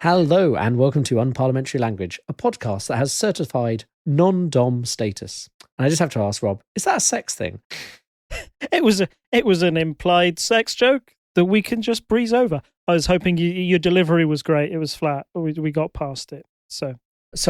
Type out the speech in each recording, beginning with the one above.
Hello and welcome to Unparliamentary Language, a podcast that has certified non-dom status. And I just have to ask, Rob, is that a sex thing? It was an implied sex joke that we can just breeze over. I was hoping your delivery was great. It was flat. We got past it. So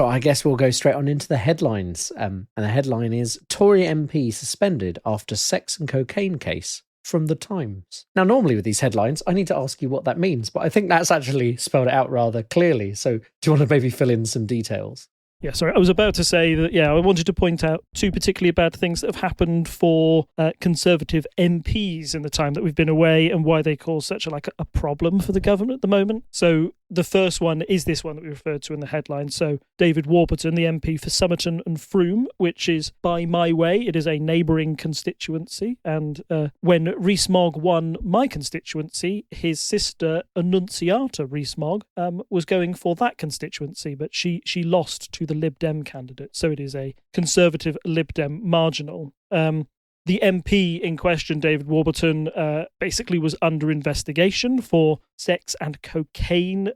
I guess we'll go straight on into the headlines. And the headline is Tory MP suspended after sex and cocaine case from the Times. Now, normally with these headlines, I need to ask you what that means, but I think that's actually spelled it out rather clearly. So do you want to maybe fill in some details? Yeah, sorry. I was about to say that, I wanted to point out two particularly bad things that have happened for Conservative MPs in the time that we've been away and why they cause such a problem for the government at the moment. So the first one is this one that we referred to in the headline. So David Warburton, the MP for Somerton and Frome, which is by my way, it is a neighbouring constituency. And when Rees-Mogg won my constituency, his sister Annunziata Rees-Mogg was going for that constituency, but she lost to the Lib Dem candidate. So it is a Conservative Lib Dem marginal. The MP in question, David Warburton, basically was under investigation for sex and cocaine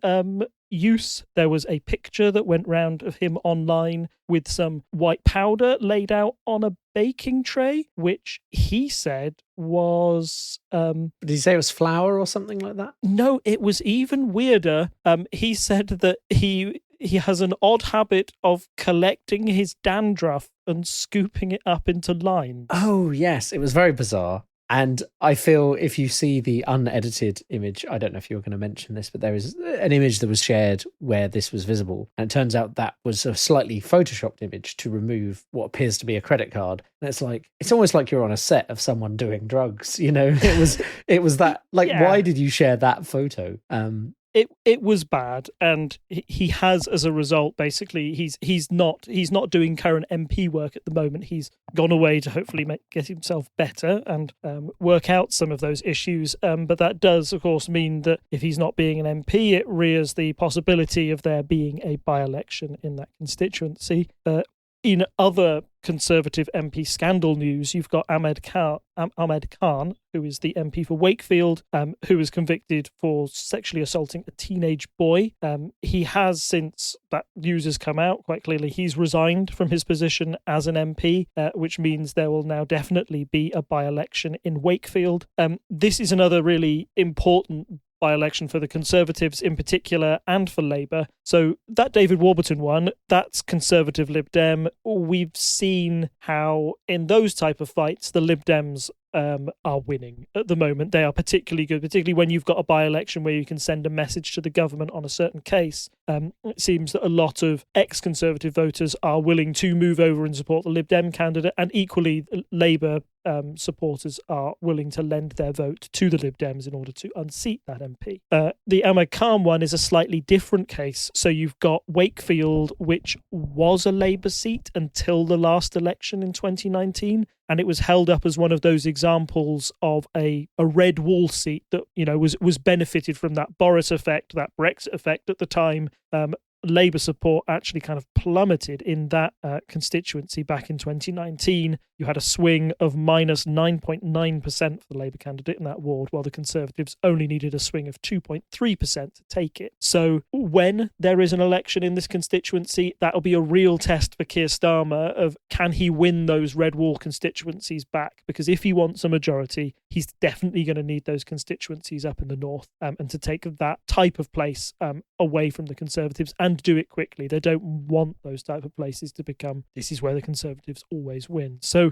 use. There was a picture that went round of him online with some white powder laid out on a baking tray, which he said was... Did he say it was flour or something like that? No, it was even weirder. He said that he has an odd habit of collecting his dandruff and scooping it up into lines. Oh, yes. It was very bizarre. And I feel if you see the unedited image, I don't know if you were going to mention this, but there is an image that was shared where this was visible. And it turns out that was a slightly photoshopped image to remove what appears to be a credit card. And it's almost like you're on a set of someone doing drugs. You know, it was that, Why did you share that photo? It was bad, and he has, as a result, basically, he's not doing current MP work at the moment. He's gone away to hopefully get himself better and work out some of those issues. But that does, of course, mean that if he's not being an MP, it rears the possibility of there being a by-election in that constituency. In other Conservative MP scandal news, you've got Ahmed Khan, who is the MP for Wakefield, who was convicted for sexually assaulting a teenage boy. He has, since that news has come out, quite clearly, he's resigned from his position as an MP, which means there will now definitely be a by-election in Wakefield. This is another really important by-election for the Conservatives in particular and for Labour. So that David Warburton one, that's Conservative Lib Dem. We've seen how in those type of fights the Lib Dems are winning at the moment. They are particularly good, particularly when you've got a by-election where you can send a message to the government on a certain case. It seems that a lot of ex-Conservative voters are willing to move over and support the Lib Dem candidate, and equally Labour supporters are willing to lend their vote to the Lib Dems in order to unseat that MP. The Ahmed Khan one is a slightly different case. So you've got Wakefield, which was a Labour seat until the last election in 2019, and it was held up as one of those examples of a red wall seat that, was benefited from that Boris effect, that Brexit effect at the time. Labour support actually kind of plummeted in that constituency back in 2019. You had a swing of minus 9.9% for the Labour candidate in that ward, while the Conservatives only needed a swing of 2.3% to take it. So when there is an election in this constituency, that'll be a real test for Keir Starmer of can he win those red wall constituencies back? Because if he wants a majority, he's definitely going to need those constituencies up in the north, and to take that type of place away from the Conservatives and do it quickly. They don't want those type of places to become, this is where the Conservatives always win. So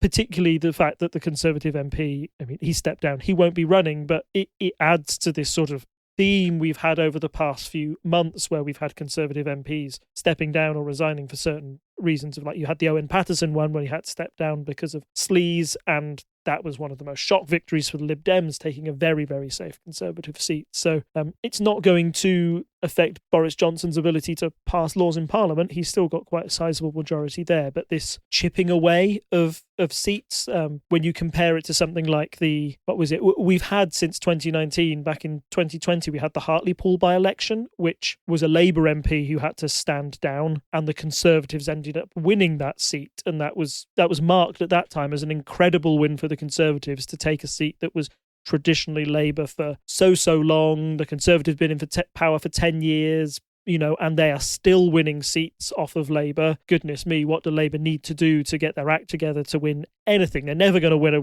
particularly the fact that the Conservative MP, he stepped down, he won't be running, but it adds to this sort of theme we've had over the past few months where we've had Conservative MPs stepping down or resigning for certain reasons. Of you had the Owen Paterson one when he had to step down because of sleaze, and that was one of the most shock victories for the Lib Dems, taking a very, very safe Conservative seat. So it's not going to affect Boris Johnson's ability to pass laws in Parliament. He's still got quite a sizable majority there. But this chipping away of seats, when you compare it to something like we've had since 2019, back in 2020, we had the Hartlepool by-election, which was a Labour MP who had to stand down, and the Conservatives ended up winning that seat. And that was marked at that time as an incredible win for the Conservatives to take a seat that was traditionally Labour for so long. The Conservatives have been in power for 10 years. And they are still winning seats off of Labour. Goodness me, what do Labour need to do to get their act together to win anything? They're never going to win a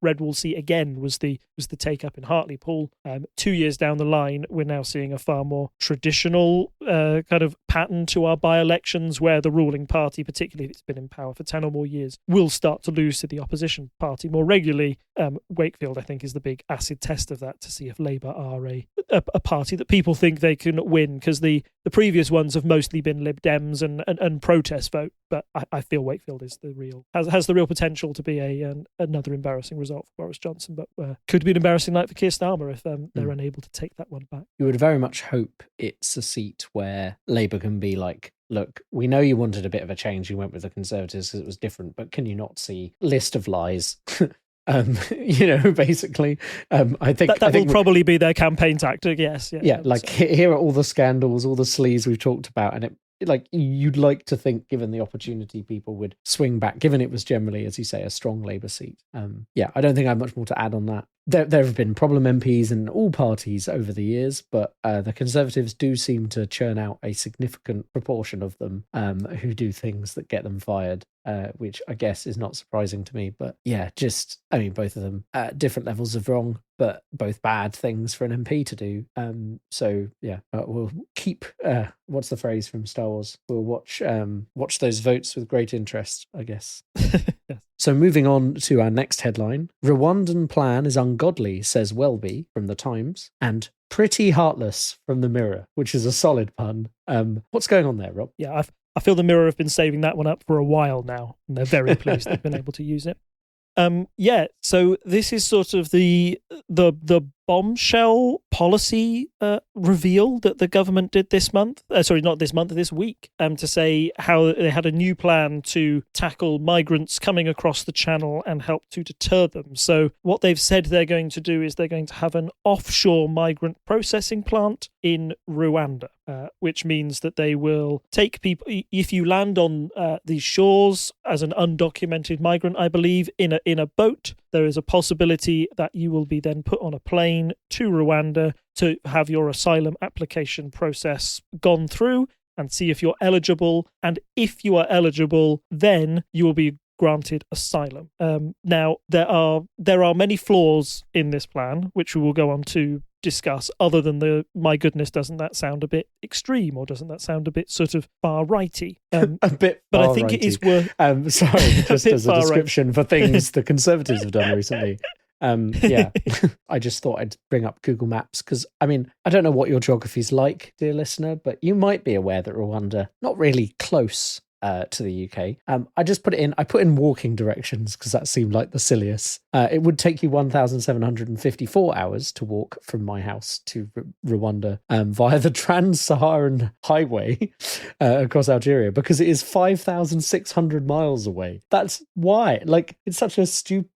red wall seat again, was the take up in Hartlepool. 2 years down the line, we're now seeing a far more traditional kind of pattern to our by-elections, where the ruling party, particularly if it's been in power for 10 or more years, will start to lose to the opposition party more regularly. Wakefield, I think, is the big acid test of that, to see if Labour are a party that people think they can win, because the previous ones have mostly been Lib Dems and protest vote, but I feel Wakefield is has the real potential to be another embarrassing result for Boris Johnson, but could be an embarrassing night for Keir Starmer if they're unable to take that one back. You would very much hope it's a seat where Labour can be like, look, we know you wanted a bit of a change, you went with the Conservatives because it was different, but can you not see list of lies? Basically, I think that will probably be their campaign tactic. Yes, yeah. Like, here are all the scandals, all the sleaze we've talked about, and you'd like to think, given the opportunity, people would swing back, given it was generally, as you say, a strong Labour seat. I don't think I have much more to add on that. There have been problem MPs in all parties over the years, but the Conservatives do seem to churn out a significant proportion of them who do things that get them fired, which I guess is not surprising to me. But yeah, both of them at different levels of wrong, but both bad things for an MP to do. We'll keep, what's the phrase from Star Wars? We'll watch those votes with great interest, I guess. Yes. So moving on to our next headline, Rwandan plan is ungodly, says Welby from The Times, and pretty heartless from The Mirror, which is a solid pun. What's going on there, Rob? Yeah, I feel The Mirror have been saving that one up for a while now, and they're very pleased they've been able to use it. So this is sort of the bombshell policy reveal that the government did this month. This week, to say how they had a new plan to tackle migrants coming across the channel and help to deter them. So what they've said they're going to do is they're going to have an offshore migrant processing plant in Rwanda, which means that they will take people, if you land on these shores as an undocumented migrant, I believe, in a boat, there is a possibility that you will be then put on a plane to Rwanda to have your asylum application process gone through and see if you're eligible. And if you are eligible, then you will be granted asylum. Now, there are many flaws in this plan, which we will go on to discuss, other than my goodness, doesn't that sound a bit extreme, or doesn't that sound a bit sort of far-righty? A bit but I think it is worth... sorry, just as a description for things the Conservatives have done recently. I just thought I'd bring up Google Maps because, I don't know what your geography's like, dear listener, but you might be aware that Rwanda, not really close to the UK. I put in walking directions because that seemed like the silliest. It would take you 1,754 hours to walk from my house to Rwanda via the Trans-Saharan Highway across Algeria, because it is 5,600 miles away. That's why. It's such a stupid...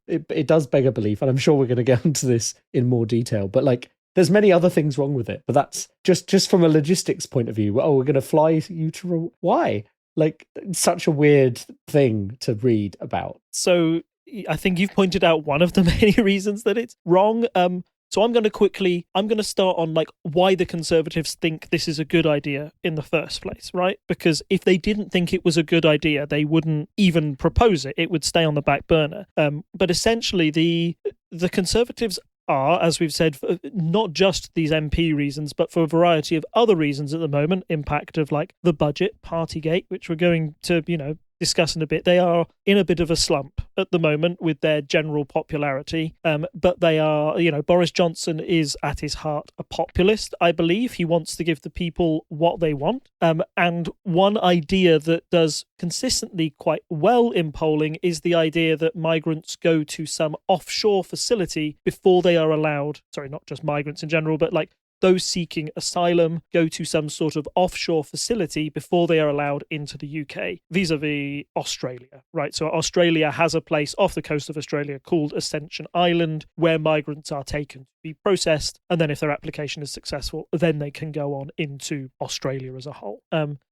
It does beg a belief, and I'm sure we're going to get into this in more detail, but there's many other things wrong with it, but that's just from a logistics point of view. Oh, we're going to fly you to... Why? It's such a weird thing to read about. So I think you've pointed out one of the many reasons that it's wrong. So I'm going to start on why the Conservatives think this is a good idea in the first place, right? Because if they didn't think it was a good idea, they wouldn't even propose it. It would stay on the back burner. But essentially, the Conservatives are, as we've said, not just these MP reasons, but for a variety of other reasons at the moment, impact of the budget, Partygate, which we're going to, discuss in a bit. They are in a bit of a slump at the moment with their general popularity. But they are, Boris Johnson is at his heart a populist, I believe. He wants to give the people what they want. And one idea that does consistently quite well in polling is the idea that migrants go to some offshore facility before they are allowed, not just migrants in general, but those seeking asylum go to some sort of offshore facility before they are allowed into the UK, vis-a-vis Australia, right? So Australia has a place off the coast of Australia called Ascension Island where migrants are taken to be processed, and then if their application is successful, then they can go on into Australia as a whole.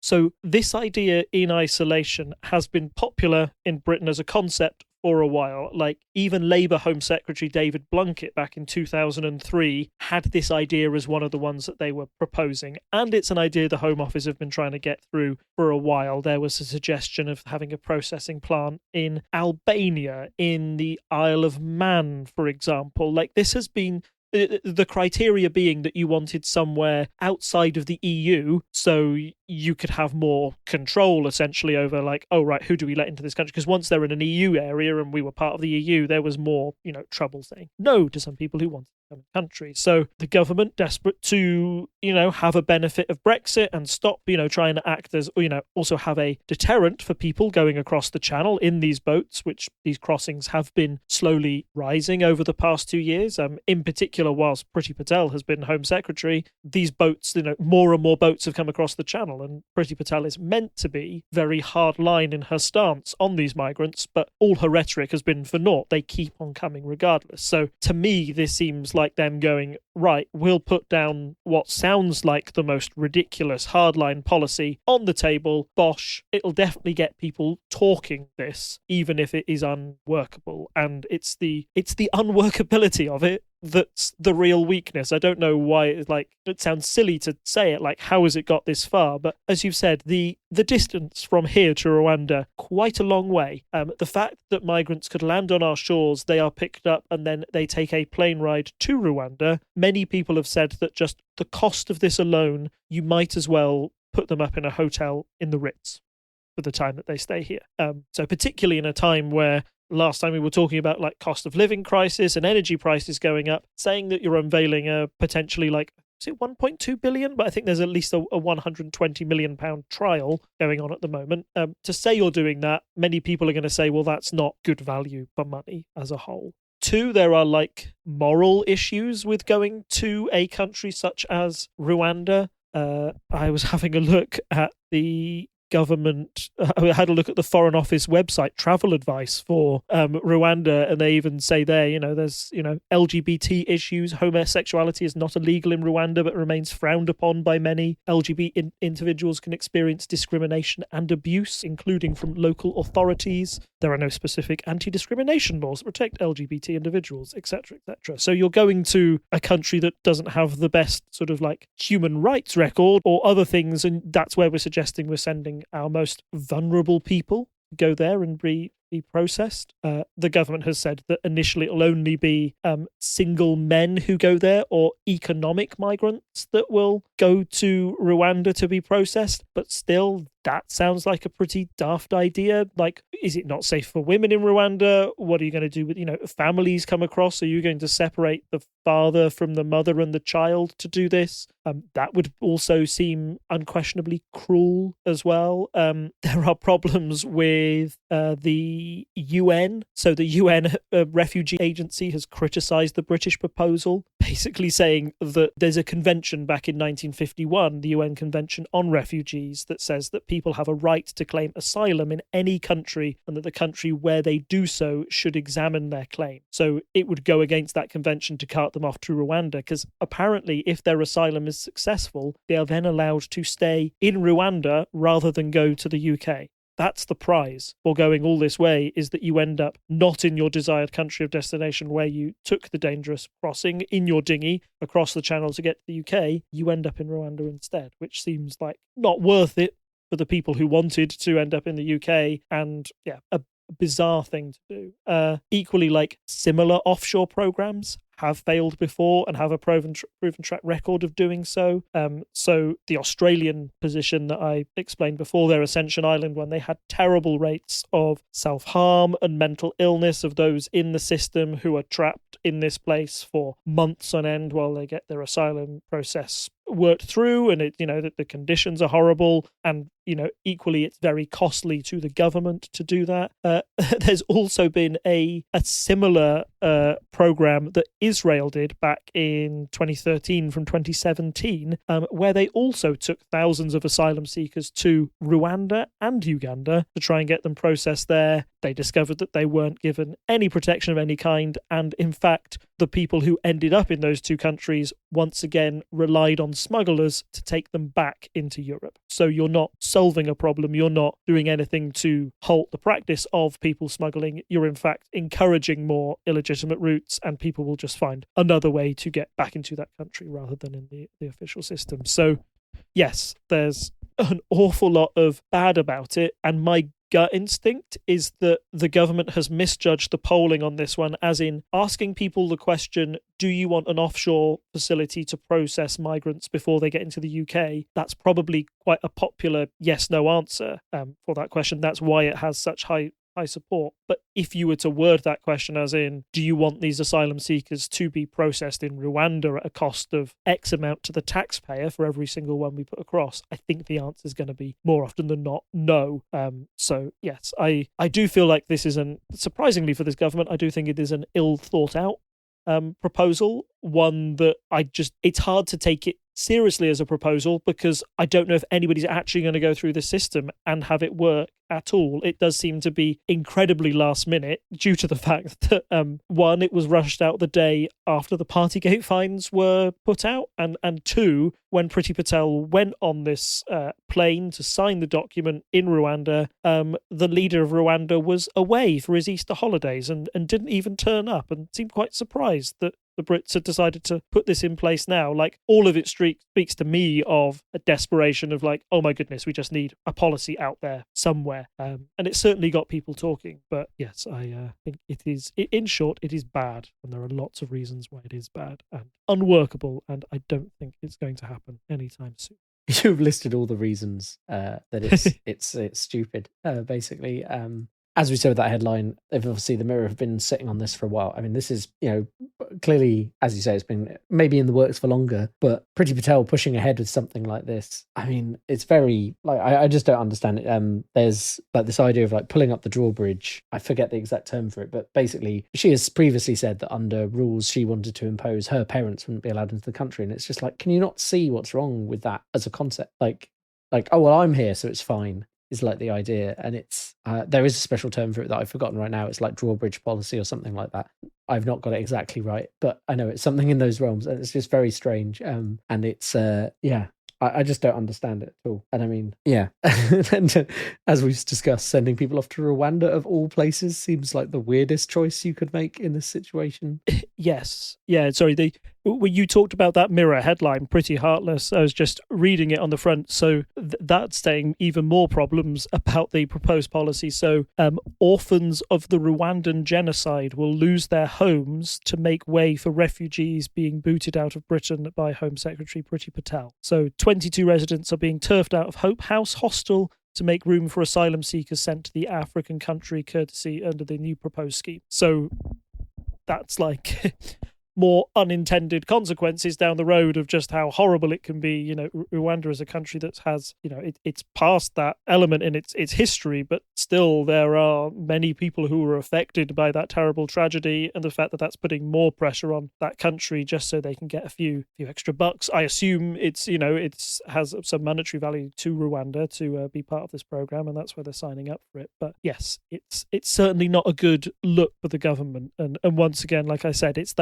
So this idea in isolation has been popular in Britain as a concept for a while. Like, even Labour Home Secretary David Blunkett back in 2003 had this idea as one of the ones that they were proposing. And it's an idea the Home Office have been trying to get through for a while. There was a suggestion of having a processing plant in Albania, in the Isle of Man, for example. Like, this has been the criteria being that you wanted somewhere outside of the EU so you could have more control essentially over, like, oh right, who do we let into this country? Because once they're in an EU area and we were part of the EU, there was more, trouble saying no to some people who wanted to come in country. So the government, desperate to, have a benefit of Brexit and stop, trying to act as, also have a deterrent for people going across the channel in these boats, which these crossings have been slowly rising over the past 2 years. In particular, whilst Priti Patel has been Home Secretary, these boats, more and more boats have come across the channel, and Priti Patel is meant to be very hard line in her stance on these migrants, but all her rhetoric has been for naught. They keep on coming regardless. So to me, this seems like them going, right, we'll put down what sounds like the most ridiculous hardline policy on the table. Bosh, it'll definitely get people talking this, even if it is unworkable. And it's the unworkability of it that's the real weakness. I don't know why it sounds silly to say it, like, how has it got this far? But as you've said, the distance from here to Rwanda, quite a long way. The fact that migrants could land on our shores, they are picked up and then they take a plane ride to Rwanda. Many people have said that just the cost of this alone, you might as well put them up in a hotel in the Ritz for the time that they stay here. So particularly in a time where last time we were talking about like cost of living crisis and energy prices going up, saying that you're unveiling a potentially is it 1.2 billion? But I think there's at least a 120 million pound trial going on at the moment. To say you're doing that, many people are going to say, well, that's not good value for money as a whole. Two, there are moral issues with going to a country such as Rwanda. I was having a look at the government, I had a look at the Foreign Office website travel advice for Rwanda, and they even say there, there's, LGBT issues. Homosexuality is not illegal in Rwanda, but remains frowned upon by many. LGBT individuals can experience discrimination and abuse, including from local authorities. There are no specific anti-discrimination laws that protect LGBT individuals, etc., etc. So you're going to a country that doesn't have the best sort of human rights record or other things, and that's where we're suggesting we're sending our most vulnerable people go there and be processed. The government has said that initially it'll only be single men who go there or economic migrants that will go to Rwanda to be processed, but still that sounds like a pretty daft idea. Is it not safe for women in Rwanda? What are you going to do with, families come across? Are you going to separate the father from the mother and the child to do this? That would also seem unquestionably cruel as well. There are problems with the UN. So the UN Refugee Agency has criticised the British proposal, basically saying that there's a convention back in 1951, the UN Convention on Refugees, that says that people have a right to claim asylum in any country, and that the country where they do so should examine their claim. So it would go against that convention to cart them off to Rwanda, because apparently if their asylum is successful, they are then allowed to stay in Rwanda rather than go to the UK. That's the prize for going all this way, is that you end up not in your desired country of destination where you took the dangerous crossing in your dinghy across the channel to get to the UK. You end up in Rwanda instead, which seems like not worth it for the people who wanted to end up in the UK, and a bizarre thing to do. Equally, similar offshore programs have failed before and have a proven track record of doing so. So the Australian position that I explained before, their Ascension Island one, they had terrible rates of self-harm and mental illness of those in the system who are trapped in this place for months on end while they get their asylum process worked through, and that the conditions are horrible, and equally it's very costly to the government to do that. There's also been a similar program that Israel did back in 2013 from 2017, where they also took thousands of asylum seekers to Rwanda and Uganda to try and get them processed there. They discovered that they weren't given any protection of any kind, and in fact, the people who ended up in those two countries once again relied on smugglers to take them back into Europe. So you're not solving a problem, you're not doing anything to halt the practice of people smuggling, you're in fact encouraging more illegitimate routes, and people will just find another way to get back into that country rather than in the official system. So yes, there's an awful lot of bad about it, and my gut instinct is that the government has misjudged the polling on this one, as in asking people the question, do you want an offshore facility to process migrants before they get into the UK? That's probably quite a popular yes-no answer for that question. That's why it has such high support. But if you were to word that question as in, do you want these asylum seekers to be processed in Rwanda at a cost of X amount to the taxpayer for every single one we put across, I think the answer is going to be more often than not no. So yes, I do feel like this is surprisingly for this government, I do think it is an ill thought out proposal, one that it's hard to take it seriously as a proposal, because I don't know if anybody's actually going to go through the system and have it work at all. It does seem to be incredibly last minute due to the fact that one, it was rushed out the day after the Partygate fines were put out, and two, when Priti Patel went on this plane to sign the document in Rwanda, the leader of Rwanda was away for his Easter holidays and didn't even turn up, and seemed quite surprised that the Brits had decided to put this in place now. Like, all of it speaks to me of a desperation of like, oh my goodness, we just need a policy out there somewhere. And it certainly got people talking. But yes, I think it is, in short, it is bad. And there are lots of reasons why it is bad and unworkable. And I don't think it's going to happen anytime soon. You've listed all the reasons that it's stupid, basically. As we said with that headline, obviously the Mirror have been sitting on this for a while. I mean, this is, clearly, as you say, it's been maybe in the works for longer, but Priti Patel pushing ahead with something like this, I mean, it's very, like, I just don't understand it. There's like this idea of like pulling up the drawbridge. I forget the exact term for it, but basically she has previously said that under rules she wanted to impose, her parents wouldn't be allowed into the country. And it's just like, can you not see what's wrong with that as a concept? Like, oh, well, I'm here, so it's fine, is like the idea. And it's there is a special term for it that I've forgotten right now. It's like drawbridge policy or something like that. I've not got it exactly right, but I know it's something in those realms, and it's just very strange. And it's I just don't understand it at all. And I mean, yeah. And as we've discussed, sending people off to Rwanda of all places seems like the weirdest choice you could make in this situation. Yes. Yeah, sorry. When you talked about that Mirror headline, pretty heartless, I was just reading it on the front. So that's saying even more problems about the proposed policy. So orphans of the Rwandan genocide will lose their homes to make way for refugees being booted out of Britain by Home Secretary Priti Patel. So 22 residents are being turfed out of Hope House Hostel to make room for asylum seekers sent to the African country courtesy under the new proposed scheme. So that's like more unintended consequences down the road of just how horrible it can be. Rwanda is a country that has, it's past that element in its history, but still there are many people who were affected by that terrible tragedy, and the fact that that's putting more pressure on that country just so they can get a few extra bucks. I assume it's has some monetary value to Rwanda to be part of this program, and that's why they're signing up for it. But yes, it's certainly not a good look for the government. And once again, like I said, it's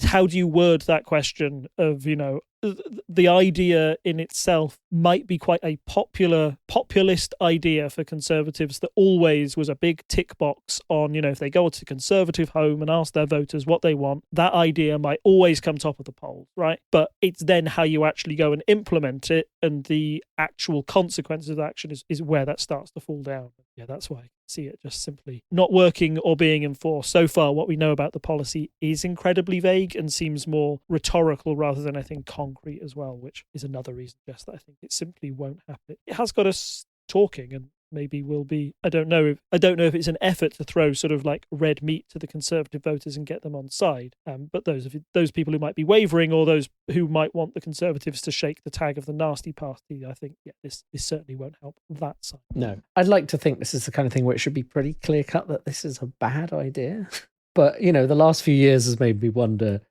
how do you word that question of, the idea in itself might be quite a populist idea for Conservatives that always was a big tick box on, if they go to a Conservative home and ask their voters what they want, that idea might always come top of the poll, right? But it's then how you actually go and implement it, and the actual consequences of action is where that starts to fall down. Yeah, that's why I see it just simply not working or being enforced. So far, what we know about the policy is incredibly vague and seems more rhetorical rather than, I think, concrete as well, which is another reason just that I think it simply won't happen. It has got us talking, and maybe will be, I don't know if it's an effort to throw sort of like red meat to the Conservative voters and get them on side. But those people who might be wavering, or those who might want the Conservatives to shake the tag of the nasty party, I think, this certainly won't help that side. No, I'd like to think this is the kind of thing where it should be pretty clear cut that this is a bad idea. But, the last few years has made me wonder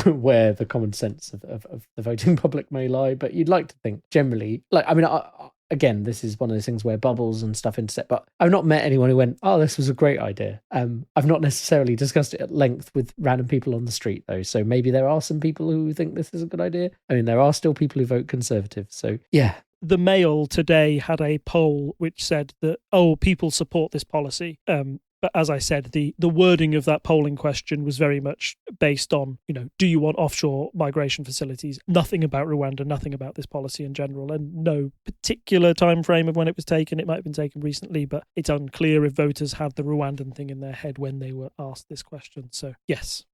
where the common sense of the voting public may lie. But you'd like to think generally, again, this is one of those things where bubbles and stuff intersect, but I've not met anyone who went, oh, this was a great idea. I've not necessarily discussed it at length with random people on the street, though. So maybe there are some people who think this is a good idea. I mean, there are still people who vote Conservative. So, yeah. The Mail today had a poll which said that, people support this policy. But as I said, the wording of that polling question was very much based on, do you want offshore migration facilities? Nothing about Rwanda, nothing about this policy in general, and no particular time frame of when it was taken. It might have been taken recently, but it's unclear if voters had the Rwandan thing in their head when they were asked this question. So yes,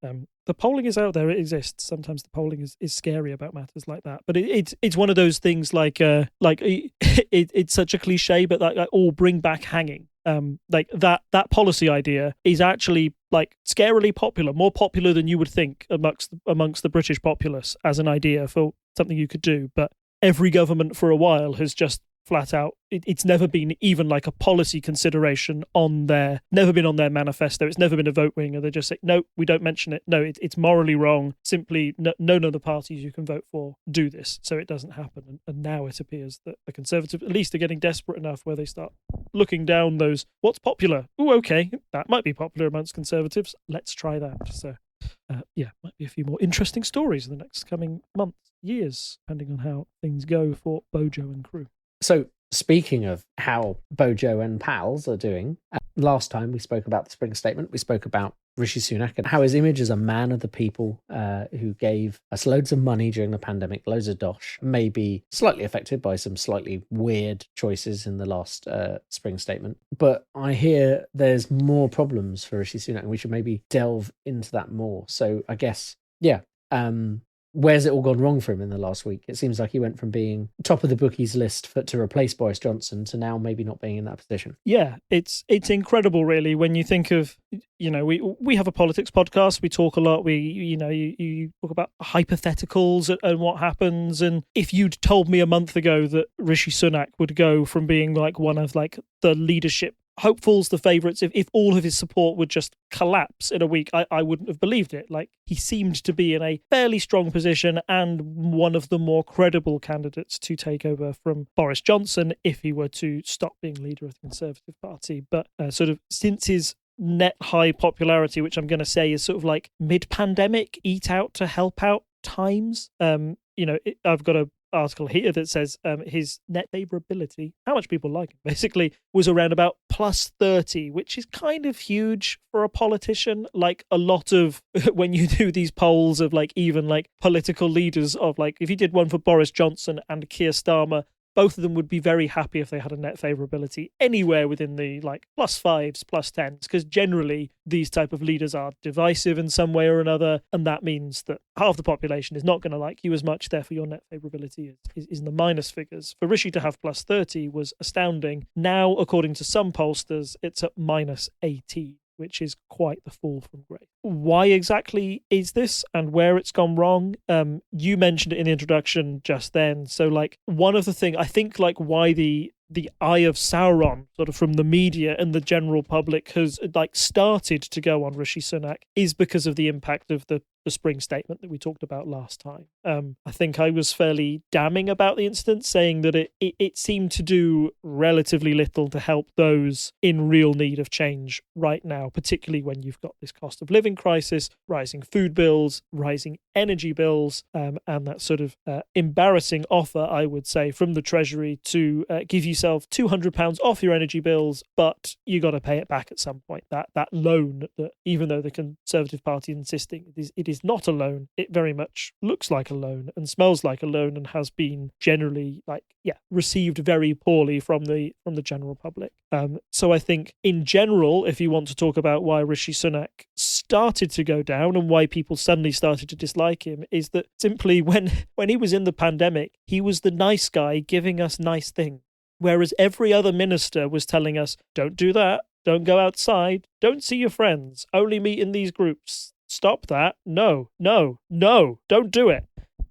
the polling is out there. It exists. Sometimes the polling is scary about matters like that. But it's one of those things it's such a cliche, but bring back hanging. That policy idea is actually scarily popular, more popular than you would think amongst the British populace as an idea for something you could do. But every government for a while has just flat out, it's never been even a policy consideration never been on their manifesto. It's never been a vote winger. They just say, no, we don't mention it. No, it's morally wrong. Simply none of the parties you can vote for do this. So it doesn't happen. And now it appears that the Conservatives at least are getting desperate enough where they start looking down those, what's popular? Oh, okay, that might be popular amongst Conservatives. Let's try that. So might be a few more interesting stories in the next coming months, years, depending on how things go for Bojo and crew. So, speaking of how Bojo and pals are doing, last time we spoke about the spring statement, we spoke about Rishi Sunak and how his image as a man of the people who gave us loads of money during the pandemic, loads of dosh, may be slightly affected by some slightly weird choices in the last spring statement. But I hear there's more problems for Rishi Sunak, and we should maybe delve into that more. So I guess, where's it all gone wrong for him in the last week? It seems like he went from being top of the bookies list to replace Boris Johnson to now maybe not being in that position. Yeah, it's incredible, really, when you think of, we have a politics podcast. We talk a lot. You talk about hypotheticals and what happens. And if you'd told me a month ago that Rishi Sunak would go from being one of the leadership hopefuls, the favourites, if all of his support would just collapse in a week, I wouldn't have believed it. He seemed to be in a fairly strong position and one of the more credible candidates to take over from Boris Johnson if he were to stop being leader of the Conservative Party. But since his net high popularity, which I'm going to say is mid-pandemic, eat out to help out times, I've got a article here that says his net favorability, how much people like him, basically, was around about plus 30, which is kind of huge for a politician. A lot of, when you do these polls of even political leaders of if you did one for Boris Johnson and Keir Starmer, both of them would be very happy if they had a net favourability anywhere within the plus 5s, plus 10s, because generally these type of leaders are divisive in some way or another, and that means that half the population is not going to like you as much, therefore your net favourability is in the minus figures. For Rishi to have plus 30 was astounding. Now, according to some pollsters, it's at minus 18. Which is quite the fall from grace. Why exactly is this and where it's gone wrong? You mentioned it in the introduction just then. So one of the things, I think why the eye of Sauron from the media and the general public has started to go on Rishi Sunak is because of the impact of the spring statement that we talked about last time. I think I was fairly damning about the incident, saying that it seemed to do relatively little to help those in real need of change right now, particularly when you've got this cost of living crisis, rising food bills, rising energy bills, and that embarrassing offer, I would say, from the Treasury to give yourself £200 off your energy bills, but you got to pay it back at some point. That loan that, even though the Conservative Party insisting it is not a loan, it very much looks like a loan and smells like a loan and has been generally received very poorly from the general public. So I think in general, if you want to talk about why Rishi Sunak started to go down and why people suddenly started to dislike him, is that simply when he was in the pandemic, he was the nice guy giving us nice things. Whereas every other minister was telling us, don't do that, don't go outside, don't see your friends, only meet in these groups. Stop that. No, don't do it.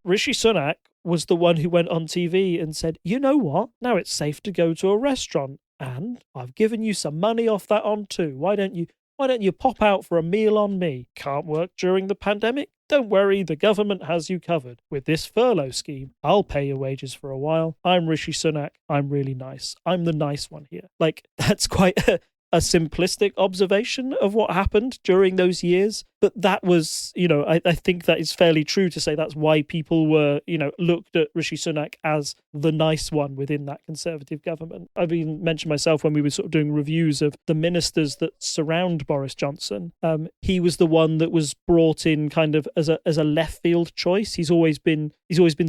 Rishi Sunak was the one who went on TV and said, you know what? Now it's safe to go to a restaurant and I've given you some money off that on too. Why don't you Why don't you pop out for a meal on me? Can't work during the pandemic? Don't worry, the government has you covered. With this furlough scheme, I'll pay your wages for a while. I'm Rishi Sunak. I'm really nice. I'm the nice one here. Like, that's quite a simplistic observation of what happened during those years. But that was, I think that is fairly true to say that's why people were, looked at Rishi Sunak as the nice one within that Conservative government. I've even mentioned myself when we were sort of doing reviews of the ministers that surround Boris Johnson. He was the one that was brought in kind of as a left field choice. He's always been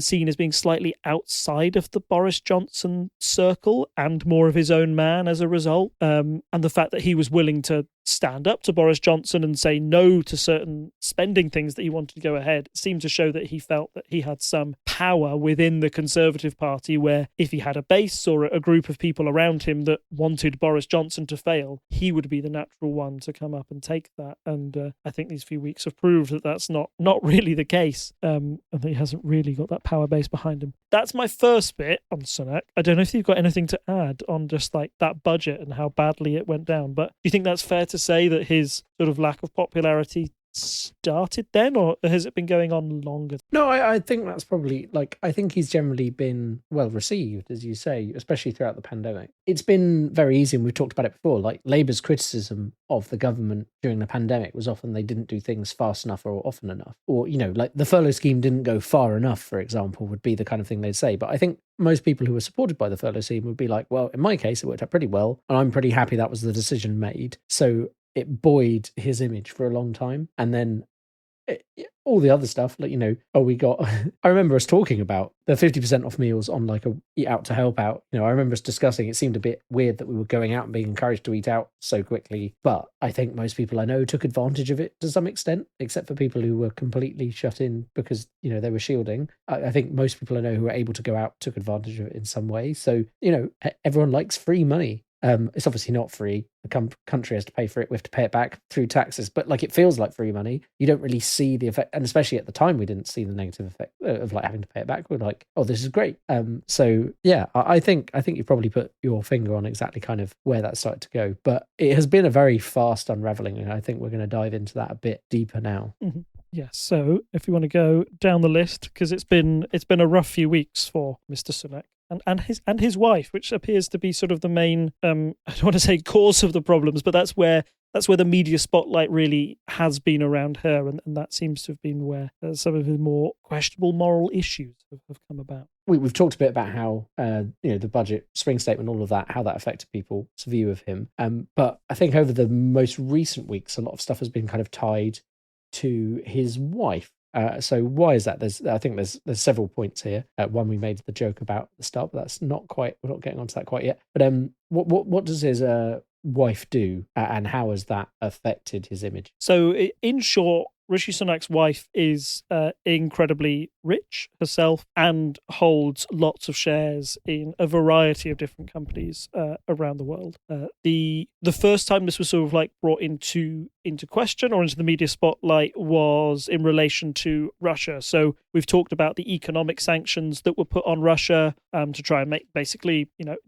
seen as being slightly outside of the Boris Johnson circle and more of his own man as a result. And the fact that he was willing to stand up to Boris Johnson and say no to certain spending things that he wanted to go ahead seemed to show that he felt that he had some power within the Conservative Party, where if he had a base or a group of people around him that wanted Boris Johnson to fail, he would be the natural one to come up and take that. And I think these few weeks have proved that that's not really the case, and that he hasn't really got that power base behind him. That's my first bit on Sunak. I don't know if you've got anything to add on just like that budget and how badly it went down, but do you think that's fair to say that his sort of lack of popularity started then, or has it been going on longer? No, I think that's probably, I think he's generally been well received, as you say, especially throughout the pandemic. It's been very easy, and we've talked about it before, like Labour's criticism of the government during the pandemic was often they didn't do things fast enough or often enough, or, like the furlough scheme didn't go far enough, for example, would be the kind of thing they'd say. But I think most people who were supported by the furlough scheme would be like, well, in my case, it worked out pretty well, and I'm pretty happy that was the decision made. So it buoyed his image for a long time. And then all the other stuff, we got, I remember us talking about the 50% off meals on like a eat out to help out. I remember us discussing, it seemed a bit weird that we were going out and being encouraged to eat out so quickly. But I think most people I know took advantage of it to some extent, except for people who were completely shut in because, they were shielding. I think most people I know who were able to go out took advantage of it in some way. So, everyone likes free money. It's obviously not free. The country has to pay for it. We have to pay it back through taxes. But it feels like free money. You don't really see the effect, and especially at the time, we didn't see the negative effect of having to pay it back. We're like, oh, this is great. So yeah, I think you've probably put your finger on exactly kind of where that started to go. But it has been a very fast unraveling, and I think we're going to dive into that a bit deeper now. Mm-hmm. Yes. So if you want to go down the list, because it's been a rough few weeks for Mr. Sunak. And his wife, which appears to be sort of the main, I don't want to say cause of the problems, but that's where the media spotlight really has been around her, and that seems to have been where some of the more questionable moral issues have come about. We've talked a bit about how, the budget, spring statement, all of that, how that affected people's view of him. But I think over the most recent weeks, a lot of stuff has been kind of tied to his wife. So why is that? I think there's several points here. One we made the joke about at the start, but that's not quite. We're not getting onto that quite yet. But what does his wife do, and how has that affected his image? So in short, Rishi Sunak's wife is incredibly rich herself and holds lots of shares in a variety of different companies around the world. The first time this was sort of like brought into question or into the media spotlight was in relation to Russia. So we've talked about the economic sanctions that were put on Russia to try and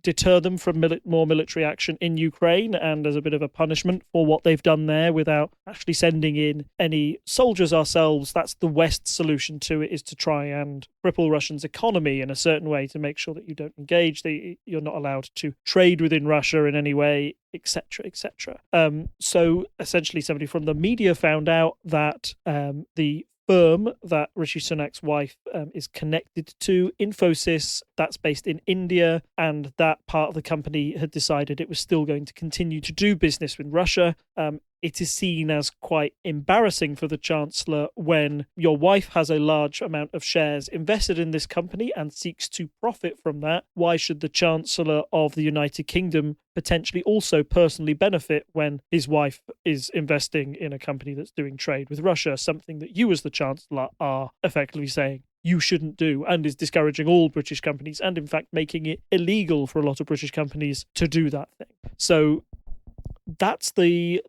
deter them from more military action in Ukraine, and as a bit of a punishment for what they've done there without actually sending in any soldiers ourselves. That's the West's solution to it, is to try and cripple Russia's economy in a certain way to make sure that you don't engage, that you're not allowed to trade within Russia in any way, etc., etc. So essentially somebody from the media found out that the firm that Rishi Sunak's wife is connected to, Infosys, that's based in India, and that part of the company had decided it was still going to continue to do business with Russia. It is seen as quite embarrassing for the Chancellor when your wife has a large amount of shares invested in this company and seeks to profit from that. Why should the Chancellor of the United Kingdom potentially also personally benefit when his wife is investing in a company that's doing trade with Russia, something that you as the Chancellor are effectively saying you shouldn't do, and is discouraging all British companies, and in fact making it illegal for a lot of British companies to do that thing. So that's the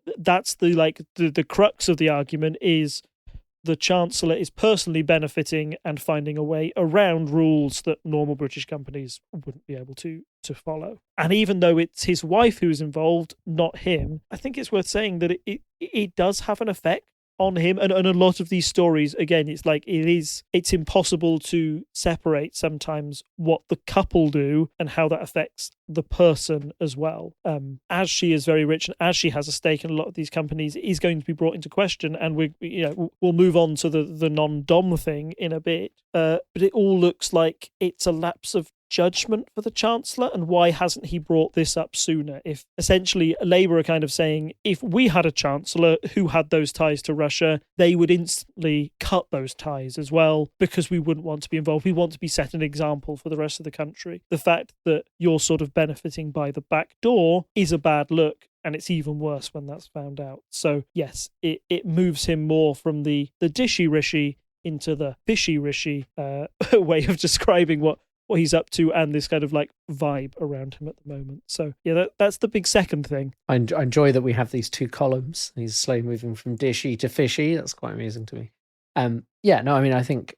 crux of the argument is the Chancellor is personally benefiting and finding a way around rules that normal British companies wouldn't be able to follow. And even though it's his wife who's involved, not him, I think it's worth saying that it does have an effect on him. And a lot of these stories, again, it's impossible to separate sometimes what the couple do and how that affects the person as well. As she is very rich and as she has a stake in a lot of these companies, it is going to be brought into question. And we'll move on to the non-dom thing in a bit. But it all looks like it's a lapse of judgment for the Chancellor, and why hasn't he brought this up sooner? If essentially Labour are kind of saying, if we had a Chancellor who had those ties to Russia, they would instantly cut those ties as well, because we wouldn't want to be involved. We want to be set an example for the rest of the country. The fact that you're sort of benefiting by the back door is a bad look, and it's even worse when that's found out. So yes, it moves him more from the Dishy Rishi into the Fishy Rishi way of describing what he's up to, and this kind of like vibe around him at the moment. So yeah, that's the big second thing. I enjoy that we have these two columns. He's slowly moving from Dishy to Fishy. That's quite amusing to me. I think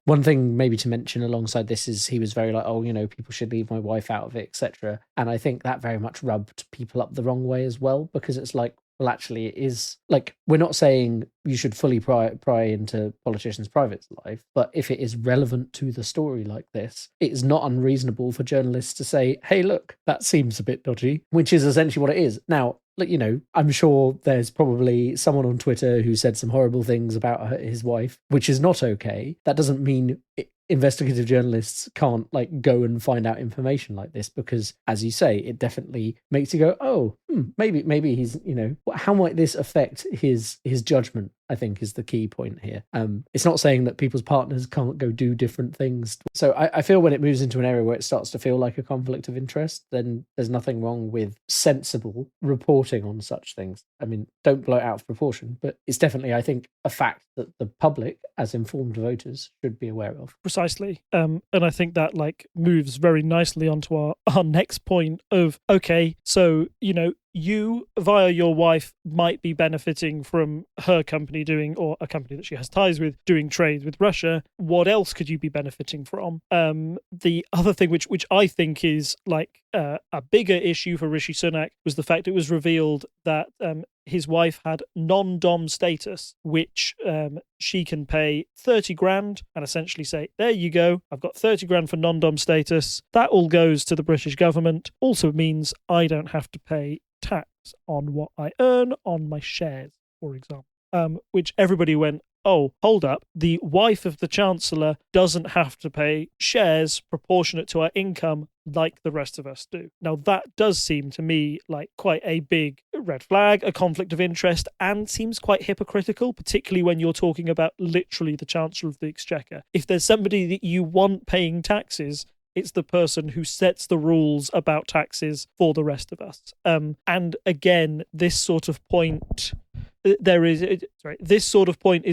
one thing maybe to mention alongside this is he was very like, people should leave my wife out of it, etc. And I think that very much rubbed people up the wrong way as well, because it's like, well, actually, it is like, we're not saying you should fully pry into politicians' private life, but if it is relevant to the story like this, it is not unreasonable for journalists to say, hey, look, that seems a bit dodgy, which is essentially what it is. Now, I'm sure there's probably someone on Twitter who said some horrible things about his wife, which is not okay. That doesn't mean investigative journalists can't go and find out information like this, because, as you say, it definitely makes you go, maybe he's, how might this affect his judgment, I think, is the key point here. It's not saying that people's partners can't go do different things. So I feel when it moves into an area where it starts to feel like a conflict of interest, then there's nothing wrong with sensible reporting on such things. I mean, don't blow it out of proportion, but it's definitely, I think, a fact that the public, as informed voters, should be aware of. Precisely. And I think that moves very nicely onto our next point of, okay, so, you, via your wife, might be benefiting from her company doing, or a company that she has ties with, doing trade with Russia. What else could you be benefiting from? The other thing, which I think is a bigger issue for Rishi Sunak, was the fact it was revealed that his wife had non-dom status, which she can pay 30 grand and essentially say, there you go, I've got 30 grand for non-dom status. That all goes to the British government. Also means I don't have to pay tax on what I earn on my shares, for example. Which everybody went, oh, hold up, the wife of the Chancellor doesn't have to pay shares proportionate to her income like the rest of us do. Now, that does seem to me like quite a big red flag, a conflict of interest, and seems quite hypocritical, particularly when you're talking about literally the Chancellor of the Exchequer. If there's somebody that you want paying taxes, it's the person who sets the rules about taxes for the rest of us. And again, this sort of point is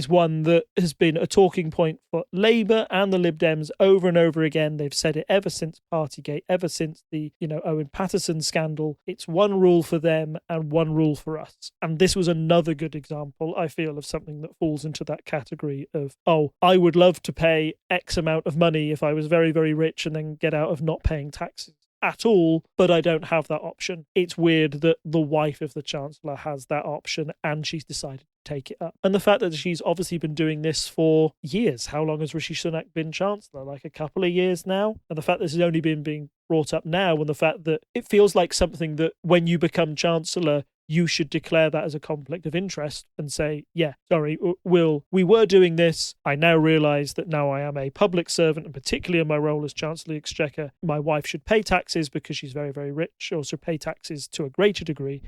one that has been a talking point for Labour and the Lib Dems over and over again. They've said it ever since Partygate, ever since the Owen Paterson scandal. It's one rule for them and one rule for us. And this was another good example, I feel, of something that falls into that category of, oh, I would love to pay X amount of money if I was very, very rich and then get out of not paying taxes at all, but I don't have that option. It's weird that the wife of the Chancellor has that option and she's decided to take it up. And the fact that she's obviously been doing this for years. How long has Rishi Sunak been Chancellor? Like a couple of years now? And the fact that this has only been being brought up now, and the fact that it feels like something that when you become Chancellor, you should declare that as a conflict of interest and say, yeah, sorry, we were doing this. I now realise that now I am a public servant, and particularly in my role as Chancellor of the Exchequer, my wife should pay taxes because she's very, very rich, also pay taxes to a greater degree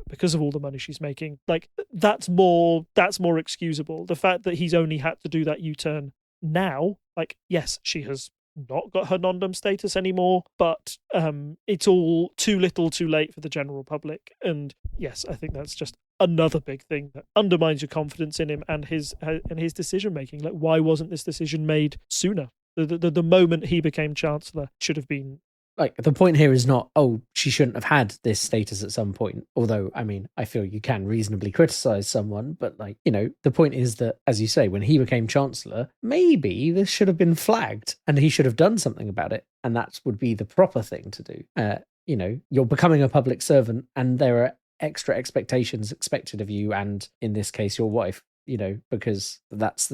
because of all the money she's making. That's more excusable. The fact that he's only had to do that U-turn now, yes, she has not got her non-dom status anymore, but it's all too little too late for the general public. And yes, I think that's just another big thing that undermines your confidence in him and his decision making. Why wasn't this decision made sooner? The moment he became Chancellor should have been like the point here is not, oh, she shouldn't have had this status at some point. Although, I mean, I feel you can reasonably criticize someone, but like, the point is that, as you say, when he became chancellor, maybe this should have been flagged and he should have done something about it. And that would be the proper thing to do. You're becoming a public servant and there are extra expectations expected of you. And in this case, your wife. Because that's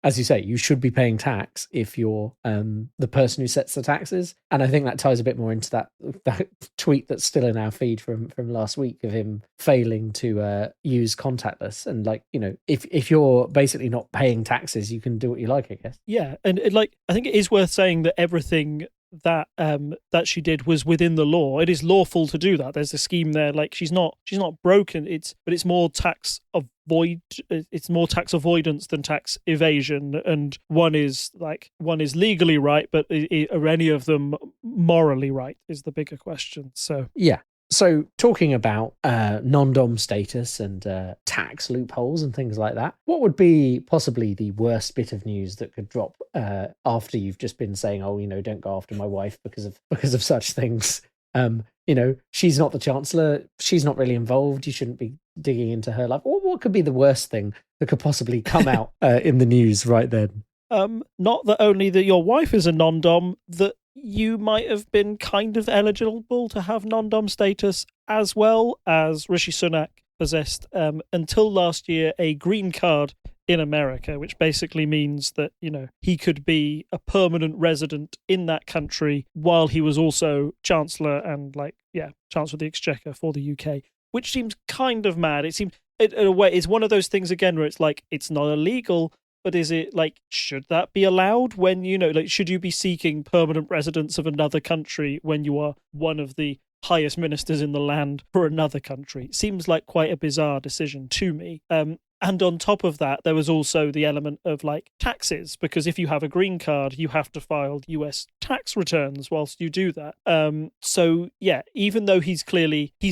as you say, you should be paying tax if you're the person who sets the taxes. And I think that ties a bit more into that tweet that's still in our feed from last week of him failing to use contactless. And if you're basically not paying taxes, you can do what you like, I guess. Yeah, and I think it is worth saying that everything that she did was within the law. It is lawful to do that. There's a scheme there. Like she's not broken. It's more tax avoidance than tax evasion. And one is legally right, but are any of them morally right? Is the bigger question. So yeah. So talking about non-dom status and tax loopholes and things like that, what would be possibly the worst bit of news that could drop after you've just been saying, oh, don't go after my wife because of such things? She's not the chancellor. She's not really involved. You shouldn't be digging into her life. What could be the worst thing that could possibly come out in the news right then? Not that only that your wife is a non-dom, that you might have been kind of eligible to have non-dom status, as well as Rishi Sunak possessed until last year a green card in America, which basically means that he could be a permanent resident in that country while he was also chancellor and chancellor of the exchequer for the UK, which seems kind of mad. It seems in a way it's one of those things again where it's like it's not illegal. But is it should that be allowed when, should you be seeking permanent residence of another country when you are one of the highest ministers in the land for another country? It seems like quite a bizarre decision to me. And on top of that, there was also the element of taxes, because if you have a green card, you have to file US tax returns whilst you do that. So yeah, even though he's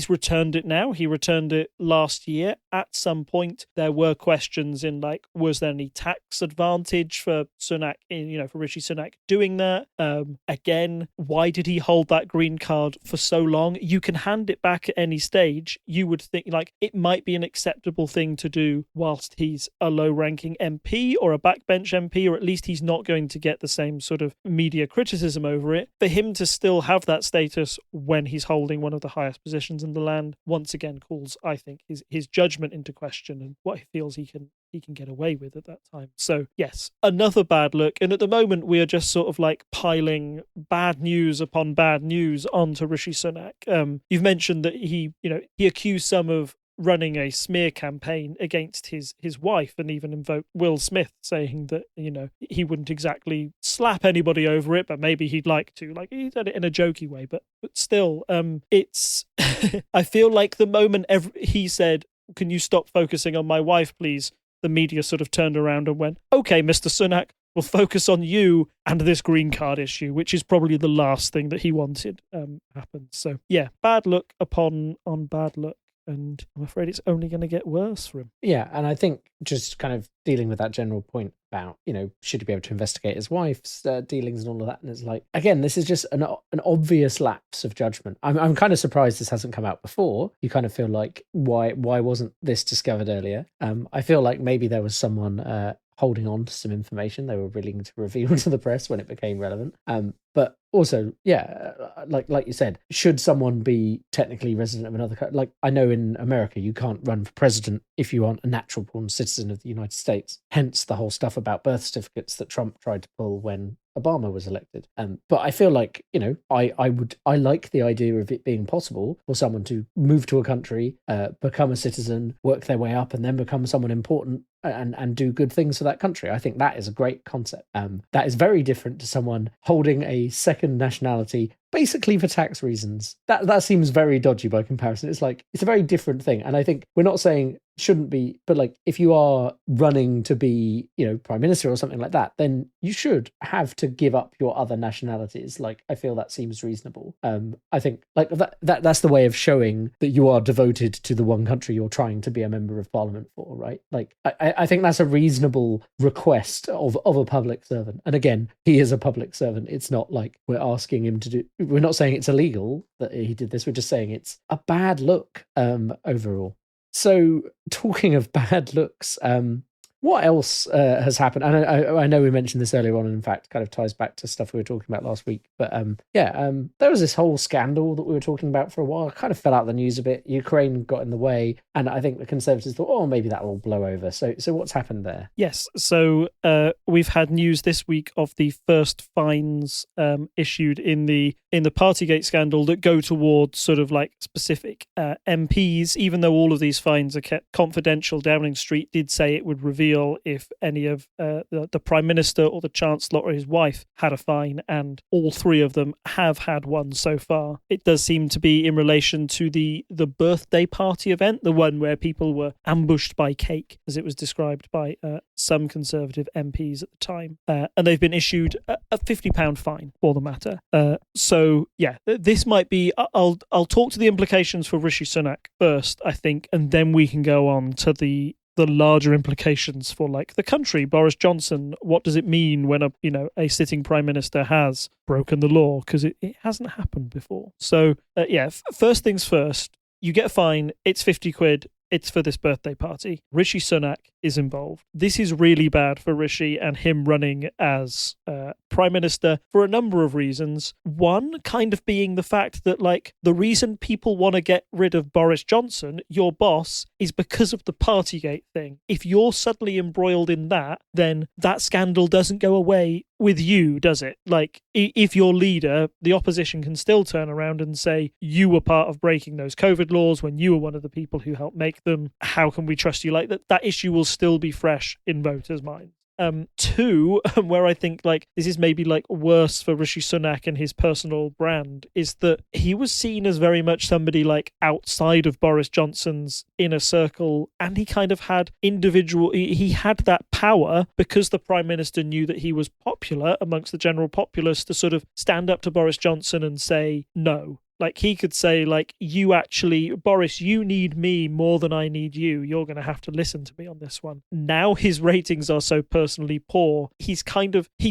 returned it now, he returned it last year. At some point, there were questions in was there any tax advantage for Sunak for Rishi Sunak doing that? Again, why did he hold that green card for so long? You can hand it back at any stage. You would think it might be an acceptable thing to do whilst he's a low-ranking MP or a backbench MP, or at least he's not going to get the same sort of media criticism over it. For him to still have that status when he's holding one of the highest positions in the land, once again calls, I think, his judgment into question and what he feels he can get away with at that time. So yes, another bad look. And at the moment, we are just sort of piling bad news upon bad news onto Rishi Sunak. You've mentioned that he accused some of running a smear campaign against his wife, and even invoked Will Smith, saying that he wouldn't exactly slap anybody over it, but maybe he'd like to. He said it in a jokey way, but still, it's I feel like the moment he said, "Can you stop focusing on my wife, please?" the media sort of turned around and went, "Okay, Mr. Sunak, we'll focus on you and this green card issue," which is probably the last thing that he wanted happened. So yeah, bad look on bad look. And I'm afraid it's only going to get worse for him. Yeah, and I think just kind of dealing with that general point about, should he be able to investigate his wife's dealings and all of that? And it's again, this is just an obvious lapse of judgment. I'm kind of surprised this hasn't come out before. You kind of feel like, why wasn't this discovered earlier? I feel like maybe there was someone holding on to some information they were willing to reveal to the press when it became relevant. But also, yeah, like you said, should someone be technically resident of another country? I know in America, you can't run for president if you aren't a natural born citizen of the United States. Hence the whole stuff about birth certificates that Trump tried to pull when Obama was elected. But I feel like, I like the idea of it being possible for someone to move to a country, become a citizen, work their way up, and then become someone important and do good things for that country. I think that is a great concept. That is very different to someone holding a second nationality basically for tax reasons. That seems very dodgy by comparison. It's it's a very different thing. And I think we're not saying shouldn't be, but if you are running to be, prime minister or something like that, then you should have to give up your other nationalities. I feel that seems reasonable. I think that's the way of showing that you are devoted to the one country you're trying to be a member of parliament for, right? I think that's a reasonable request of a public servant. And again, he is a public servant. It's not like we're asking him to do. We're not saying it's illegal that he did this. We're just saying it's a bad look overall. So, talking of bad looks, what else has happened? And I know we mentioned this earlier on, and in fact, kind of ties back to stuff we were talking about last week. But there was this whole scandal that we were talking about for a while. It kind of fell out the news a bit. Ukraine got in the way, and I think the Conservatives thought, oh, maybe that will blow over. So what's happened there? Yes. So we've had news this week of the first fines issued in the Partygate scandal that go towards sort of like specific MPs. Even though all of these fines are kept confidential, Downing Street did say it would reveal if any of the Prime Minister or the Chancellor or his wife had a fine, and all three of them have had one so far. It does seem to be in relation to the birthday party event, the one where people were ambushed by cake, as it was described by some Conservative MPs at the time. And they've been issued a £50 fine for the matter. So, yeah, this might be... I'll talk to the implications for Rishi Sunak first, I think, and then we can go on to the larger implications for like the country. Boris Johnson, what does it mean when a sitting prime minister has broken the law? Because it hasn't happened before. So first things first, you get a fine, it's 50 quid. It's for this birthday party. Rishi Sunak is involved. This is really bad for Rishi and him running as Prime Minister for a number of reasons. One kind of being the fact that, like, the reason people want to get rid of Boris Johnson, your boss, is because of the Partygate thing. If you're suddenly embroiled in that, then that scandal doesn't go away with you, does it? Like, if you're leader, the opposition can still turn around and say, you were part of breaking those COVID laws when you were one of the people who helped make them. How can we trust you? Like, that issue will still be fresh in voters' minds. Two, where I think like this is maybe like worse for Rishi Sunak and his personal brand, is that he was seen as very much somebody like outside of Boris Johnson's inner circle, and he kind of had he had that power because the Prime Minister knew that he was popular amongst the general populace to sort of stand up to Boris Johnson and say no. Like, he could say, like, Boris, you need me more than I need you. You're going to have to listen to me on this one. Now his ratings are so personally poor. He's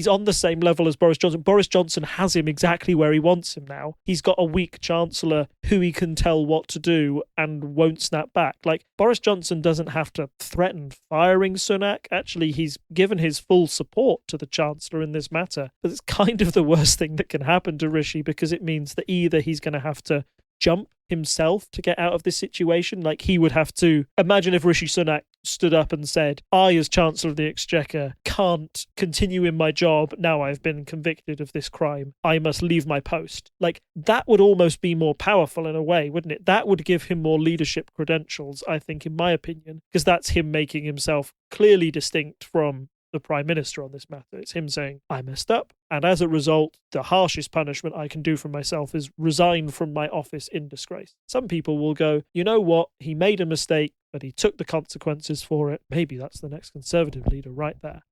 on the same level as Boris Johnson. Boris Johnson has him exactly where he wants him now. He's got a weak chancellor who he can tell what to do and won't snap back. Like, Boris Johnson doesn't have to threaten firing Sunak. Actually, he's given his full support to the chancellor in this matter. But it's kind of the worst thing that can happen to Rishi, because it means that either he's going to have to jump himself to get out of this situation. Like, he would have to imagine if Rishi Sunak stood up and said, I, as Chancellor of the Exchequer, can't continue in my job now I've been convicted of this crime. I must leave my post. Like, that would almost be more powerful in a way, wouldn't it? That would give him more leadership credentials, I think, in my opinion, because that's him making himself clearly distinct from the Prime Minister on this matter. It's him saying, I messed up, and as a result, the harshest punishment I can do for myself is resign from my office in disgrace. Some people will go, you know what, he made a mistake, but he took the consequences for it. Maybe that's the next Conservative leader right there.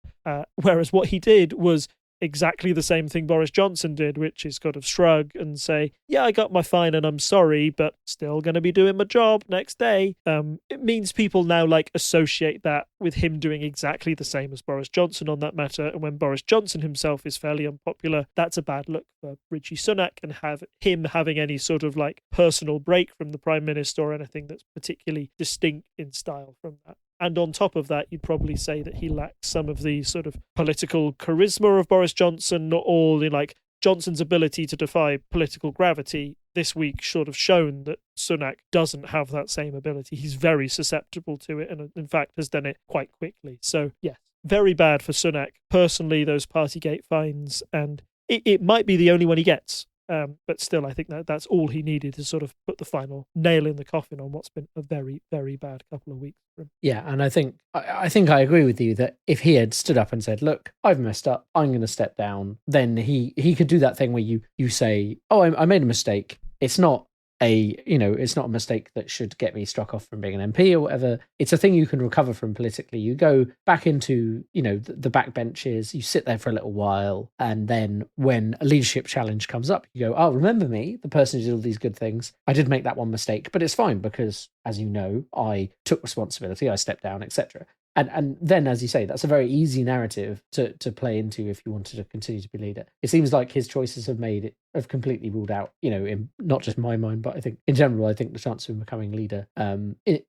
Whereas what he did was exactly the same thing Boris Johnson did, which is kind of shrug and say, yeah, I got my fine and I'm sorry, but still going to be doing my job next day. It means people now like associate that with him doing exactly the same as Boris Johnson on that matter. And when Boris Johnson himself is fairly unpopular, that's a bad look for Rishi Sunak, and have him having any sort of like personal break from the Prime Minister or anything that's particularly distinct in style from that. And on top of that, you'd probably say that he lacks some of the sort of political charisma of Boris Johnson, or the like Johnson's ability to defy political gravity. This week sort of shown that Sunak doesn't have that same ability. He's very susceptible to it, and in fact has done it quite quickly. So yeah, very bad for Sunak. Personally, those Partygate fines, and it might be the only one he gets. But still, I think that's all he needed to sort of put the final nail in the coffin on what's been a very, very bad couple of weeks for him. Yeah, and I think I agree with you that if he had stood up and said, look, I've messed up, I'm going to step down, then he could do that thing where you say, oh, I made a mistake. It's not it's not a mistake that should get me struck off from being an MP or whatever. It's a thing you can recover from politically. You go back into, the back benches, you sit there for a little while, and then when a leadership challenge comes up, you go, oh, remember me, the person who did all these good things. I did make that one mistake, but it's fine because, as you know, I took responsibility, I stepped down, etc. And then, as you say, that's a very easy narrative to play into if you wanted to continue to be leader. It seems like his choices have completely ruled out, in not just my mind, but I think in general, I think the chance of him becoming leader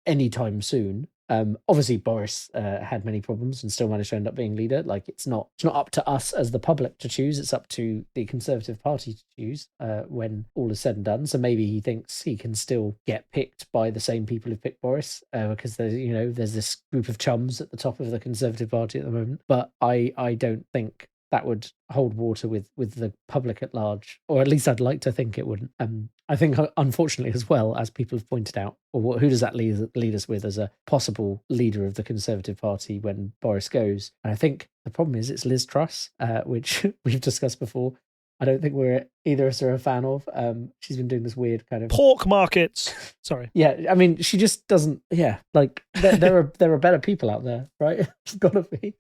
anytime soon. Obviously Boris had many problems and still managed to end up being leader. Like it's not up to us as the public to choose. It's up to the Conservative Party to choose when all is said and done. So maybe he thinks he can still get picked by the same people who picked Boris because there's this group of chums at the top of the Conservative Party at the moment. But I don't think that would hold water with the public at large, or at least I'd like to think it wouldn't. I think, unfortunately, as well, as people have pointed out, or who does that lead us with as a possible leader of the Conservative Party when Boris goes? And I think the problem is it's Liz Truss, which we've discussed before. I don't think either of us are a fan of. She's been doing this weird kind of pork markets. Sorry. Yeah, I mean, she just doesn't. Yeah, like there are better people out there, right? It's got to be.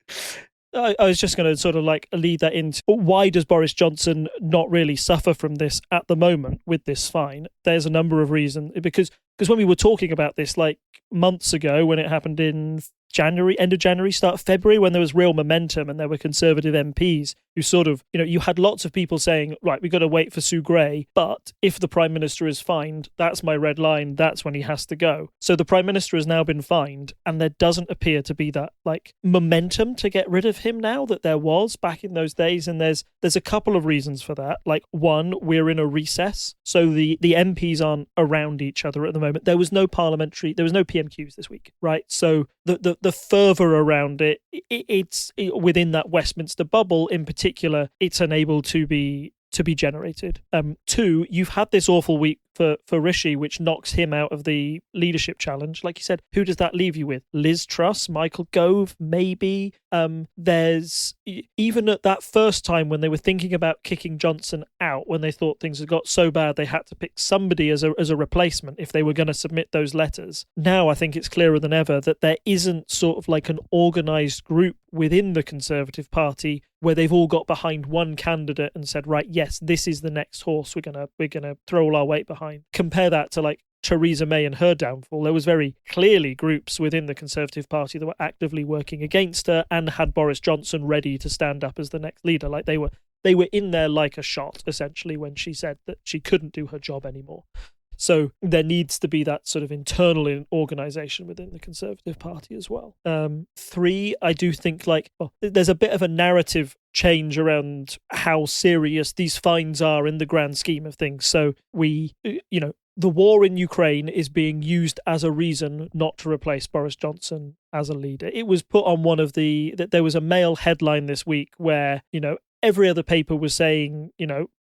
I was just going to sort of like lead that into why does Boris Johnson not really suffer from this at the moment with this fine? There's a number of reasons because when we were talking about this like months ago when it happened in January, end of January, start of February, when there was real momentum and there were Conservative MPs who sort of, you had lots of people saying, right, we've got to wait for Sue Gray, but if the Prime Minister is fined, that's my red line, that's when he has to go. So the Prime Minister has now been fined and there doesn't appear to be that like momentum to get rid of him now that there was back in those days. And there's a couple of reasons for that. Like one, we're in a recess. So the MPs aren't around each other at the moment. There was no PMQs this week, right? So the fervour around it's within that Westminster bubble in particular, it's unable to be generated. Two, you've had this awful week for Rishi, which knocks him out of the leadership challenge. Like you said, who does that leave you with? Liz Truss, Michael Gove, maybe. There's even at that first time when they were thinking about kicking Johnson out, when they thought things had got so bad they had to pick somebody as a replacement if they were going to submit those letters. Now I think it's clearer than ever that there isn't sort of like an organised group within the Conservative Party where they've all got behind one candidate and said, right, yes, this is the next horse we're gonna throw all our weight behind. Compare that to like Theresa May and her downfall. There was very clearly groups within the Conservative Party that were actively working against her and had Boris Johnson ready to stand up as the next leader. Like they were in there like a shot, essentially, when she said that she couldn't do her job anymore. So there needs to be that sort of internal organisation within the Conservative Party as well. Three, I do think there's a bit of a narrative change around how serious these fines are in the grand scheme of things. So the war in Ukraine is being used as a reason not to replace Boris Johnson as a leader. It was put on that there was a Mail headline this week where, every other paper was saying,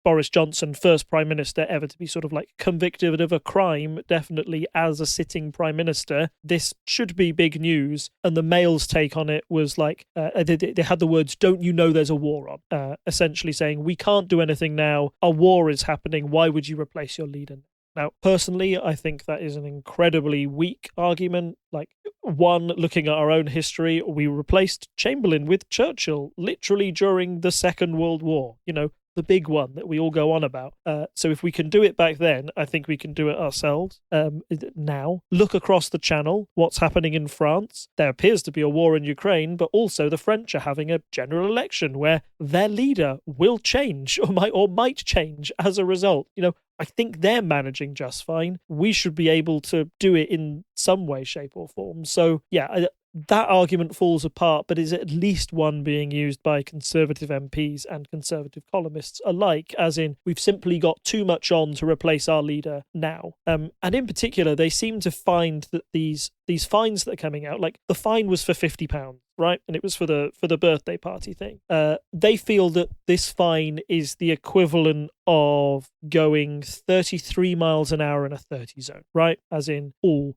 Boris Johnson, first Prime Minister ever to be sort of like convicted of a crime, definitely as a sitting Prime Minister. This should be big news. And the Mail's take on it was like, they had the words, don't you know there's a war on? Essentially saying, we can't do anything now. A war is happening. Why would you replace your leader? Now, personally, I think that is an incredibly weak argument. Like, one, looking at our own history, we replaced Chamberlain with Churchill, literally during the Second World War, the big one that we all go on about. So if we can do it back then, I think we can do it ourselves now. Look across the channel, what's happening in France. There appears to be a war in Ukraine, but also the French are having a general election where their leader will change or might change as a result. I think they're managing just fine. We should be able to do it in some way, shape or form. So yeah, that argument falls apart, but is at least one being used by Conservative MPs and Conservative columnists alike, as in we've simply got too much on to replace our leader now. And in particular, they seem to find that these fines that are coming out, like the fine was for £50, right? And it was for the birthday party thing. They feel that this fine is the equivalent of going 33 miles an hour in a 30 zone, right? As in,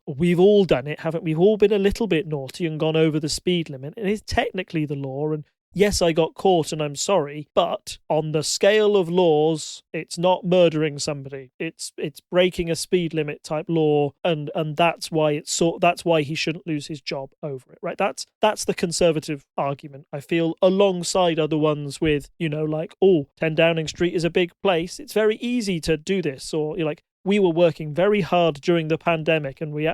we've all done it, haven't we? We've all been a little bit naughty and gone over the speed limit. It is technically the law, and yes, I got caught and I'm sorry, but on the scale of laws, it's not murdering somebody. It's breaking a speed limit type law, and that's why that's why he shouldn't lose his job over it, right? That's the Conservative argument, I feel, alongside other ones with, 10 Downing Street is a big place. It's very easy to do this, or we were working very hard during the pandemic and we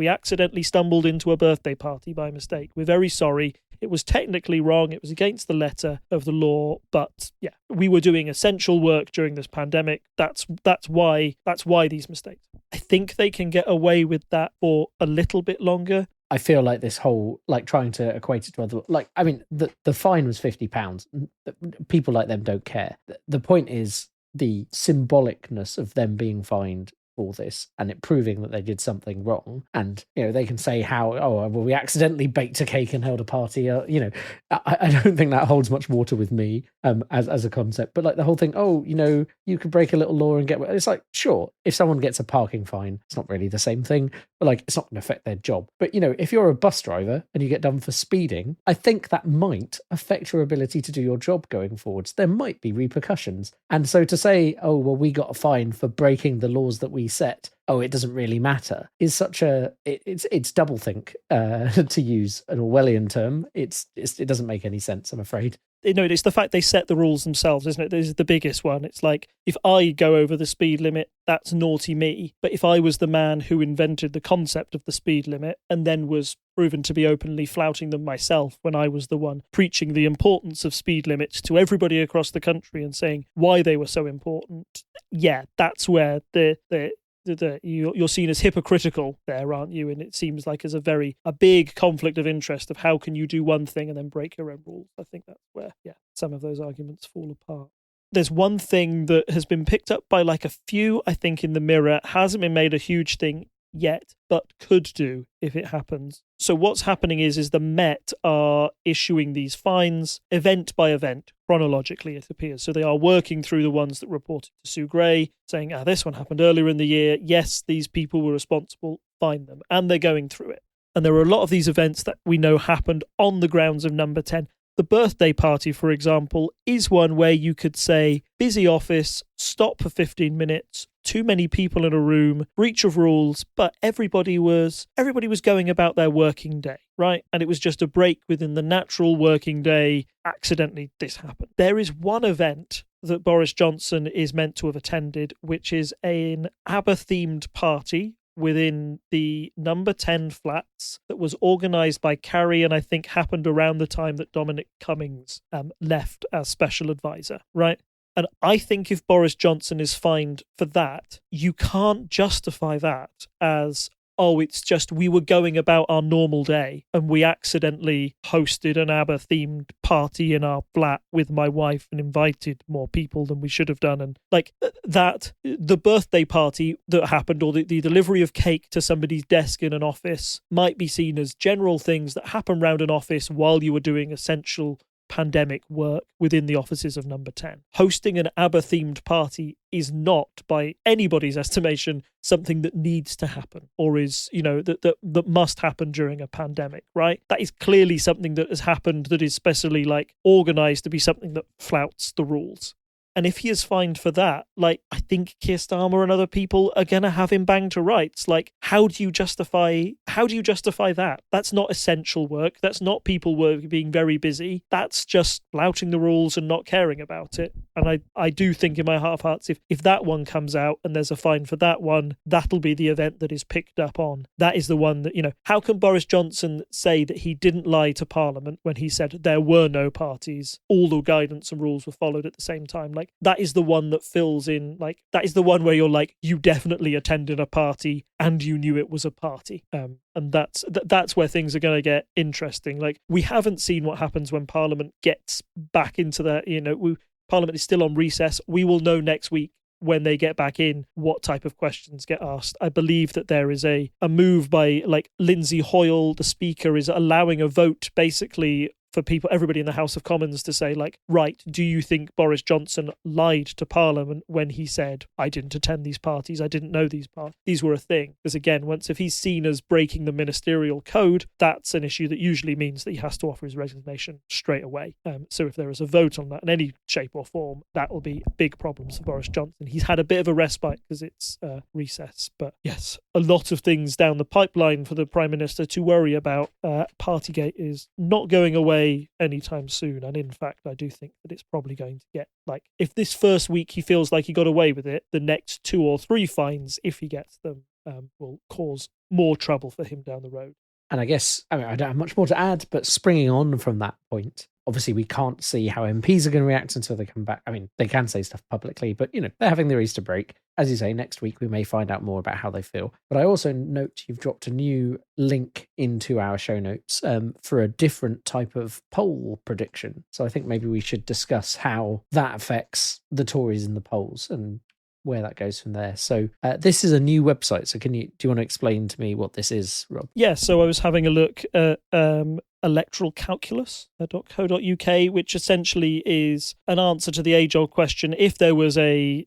accidentally stumbled into a birthday party by mistake. We're very sorry. It was technically wrong. It was against the letter of the law, but yeah, we were doing essential work during this pandemic. That's why these mistakes. I think they can get away with that for a little bit longer. I feel like this whole, like, trying to equate it to other, like, I mean, the fine was £50. People like them don't care. The point is the symbolicness of them being fined for this and it proving that they did something wrong. And, they can say how, well, we accidentally baked a cake and held a party. I don't think that holds much water with me as a concept. But like the whole thing, you could break a little law and get, it's like, sure, if someone gets a parking fine, it's not really the same thing, but like, it's not going to affect their job. But, if you're a bus driver and you get done for speeding, I think that might affect your ability to do your job going forwards. There might be repercussions. And so to say, oh, well, we got a fine for breaking the laws that we set, it doesn't really matter, is such it's doublethink, to use an Orwellian term. It doesn't make any sense, I'm afraid. It's the fact they set the rules themselves, isn't it? This is the biggest one. It's like, if I go over the speed limit, that's naughty me. But if I was the man who invented the concept of the speed limit and then was proven to be openly flouting them myself when I was the one preaching the importance of speed limits to everybody across the country and saying why they were so important, yeah, that's where you're seen as hypocritical there, aren't you? And it seems like there's a big conflict of interest of how can you do one thing and then break your own rules. I think that's where, some of those arguments fall apart. There's one thing that has been picked up by like a few, I think, in the Mirror, hasn't been made a huge thing yet, but could do if it happens. So what's happening is the Met are issuing these fines event by event, chronologically, it appears. So they are working through the ones that reported to Sue Gray, saying, this one happened earlier in the year. Yes, these people were responsible, fine them. And they're going through it. And there are a lot of these events that we know happened on the grounds of Number 10. The birthday party, for example, is one where you could say, busy office, stop for 15 minutes, too many people in a room, breach of rules, but everybody was going about their working day, right? And it was just a break within the natural working day. Accidentally, this happened. There is one event that Boris Johnson is meant to have attended, which is an ABBA-themed party within the Number 10 flats that was organised by Carrie and I think happened around the time that Dominic Cummings left as special advisor, right? And I think if Boris Johnson is fined for that, you can't justify that as, it's just we were going about our normal day and we accidentally hosted an ABBA-themed party in our flat with my wife and invited more people than we should have done. And like that, the birthday party that happened or the delivery of cake to somebody's desk in an office might be seen as general things that happen around an office while you were doing essential pandemic work within the offices of Number 10. Hosting an ABBA-themed party is not, by anybody's estimation, something that needs to happen or is, that must happen during a pandemic, right? That is clearly something that has happened that is specially organised to be something that flouts the rules. And if he is fined for that, I think Keir Starmer and other people are going to have him banged to rights. How do you justify that? That's not essential work. That's not people being very busy. That's just flouting the rules and not caring about it. And I do think in my heart of hearts, if that one comes out and there's a fine for that one, that'll be the event that is picked up on. That is the one that, how can Boris Johnson say that he didn't lie to Parliament when he said there were no parties, all the guidance and rules were followed at the same time? That is the one that fills in, that is the one where you're you definitely attended a party and you knew it was a party. And that's where things are going to get interesting. We haven't seen what happens when Parliament gets back into that, Parliament is still on recess. We will know next week when they get back in what type of questions get asked. I believe that there is a move by Lindsay Hoyle, the speaker, is allowing a vote basically for everybody in the House of Commons to say, right, do you think Boris Johnson lied to Parliament when he said, I didn't attend these parties, I didn't know these were a thing? Because again, if he's seen as breaking the ministerial code, that's an issue that usually means that he has to offer his resignation straight away. So if there is a vote on that in any shape or form, that will be big problems for Boris Johnson. He's had a bit of a respite because it's recess. But yes, a lot of things down the pipeline for the Prime Minister to worry about. Partygate is not going away. away anytime soon. And in fact, I do think that it's probably going to get, like, if this first week he feels like he got away with it, the next 2 or 3 fines, if he gets them, will cause more trouble for him down the road. And I guess, I mean, I don't have much more to add, but springing on from that point, obviously we can't see how MPs are going to react until they come back. I mean, they can say stuff publicly, but, you know, they're having their Easter break. As you say, next week we may find out more about how they feel. But I also note you've dropped a new link into our show notes for a different type of poll prediction. So I think maybe we should discuss how that affects the Tories in the polls and where that goes from there. So this is a new website. So do you want to explain to me what this is, Rob? Yeah, so I was having a look at electoralcalculus.co.uk, which essentially is an answer to the age-old question: if there was a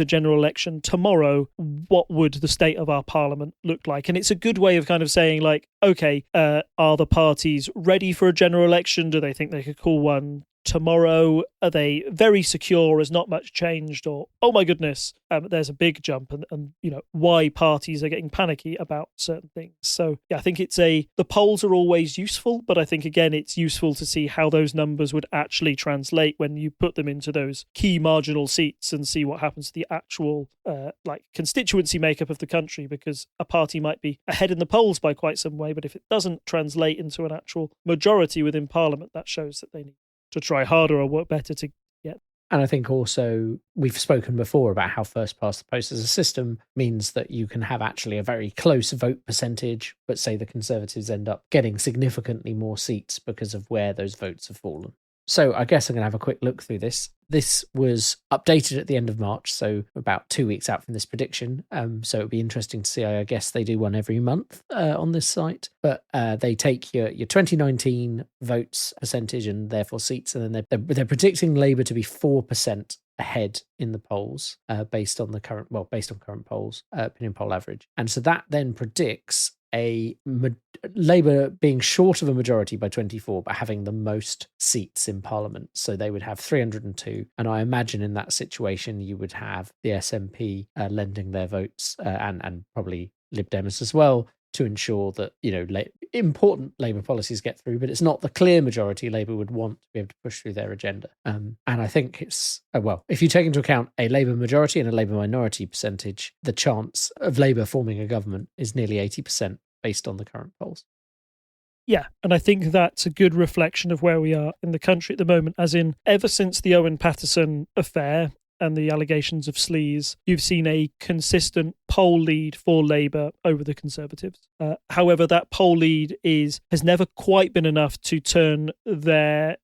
general election tomorrow, what would the state of our parliament look like? And it's a good way of kind of saying, like, okay, are the parties ready for a general election? Do they think they could call one tomorrow? Are they very secure? Has not much changed? Or, oh my goodness, there's a big jump, and you know, why parties are getting panicky about certain things. So yeah, I think the polls are always useful, but I think again it's useful to see how those numbers would actually translate when you put them into those key marginal seats and see what happens to the actual like constituency makeup of the country, because a party might be ahead in the polls by quite some way, but if it doesn't translate into an actual majority within parliament, that shows that they need to try harder or work better to get. And I think also we've spoken before about how first past the post as a system means that you can have actually a very close vote percentage, but say the Conservatives end up getting significantly more seats because of where those votes have fallen. So I guess I'm going to have a quick look through this. This was updated at the end of March, so about 2 weeks out from this prediction. So it'll be interesting to see. I guess they do one every month on this site. But they take your 2019 votes percentage and therefore seats, and then they're predicting Labour to be 4% ahead in the polls based on current polls, opinion poll average. And so that then predicts Labour being short of a majority by 24, but having the most seats in Parliament. So they would have 302. And I imagine in that situation, you would have the SNP lending their votes and probably Lib Dems as well, to ensure that, you know, important Labour policies get through, but it's not the clear majority Labour would want to be able to push through their agenda. And I think it's, if you take into account a Labour majority and a Labour minority percentage, the chance of Labour forming a government is nearly 80% based on the current polls. Yeah, and I think that's a good reflection of where we are in the country at the moment, as in ever since the Owen Paterson affair and the allegations of sleaze, you've seen a consistent poll lead for Labour over the Conservatives. However, that poll lead has never quite been enough to turn their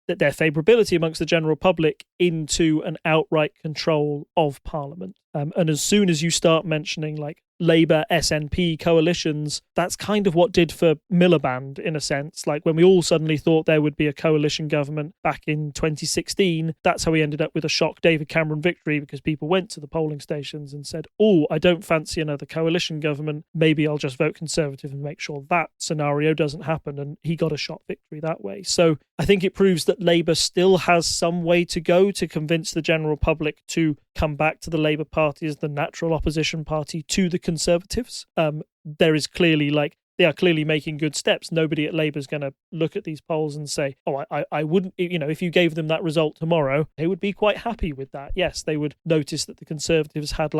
favourability amongst the general public into an outright control of Parliament. And as soon as you start mentioning like Labour SNP coalitions, that's kind of what did for Miliband in a sense. Like when we all suddenly thought there would be a coalition government back in 2016, that's how we ended up with a shock David Cameron victory, because people went to the polling stations and said, oh, I don't fancy another coalition government. Maybe I'll just vote Conservative and make sure that scenario doesn't happen. And he got a shock victory that way. So I think it proves that Labour still has some way to go to convince the general public to come back to the Labour Party as the natural opposition party to the Conservatives. There is clearly they are clearly making good steps. Nobody at Labour is going to look at these polls and say, oh, I wouldn't, if you gave them that result tomorrow, they would be quite happy with that. Yes, they would notice that the Conservatives had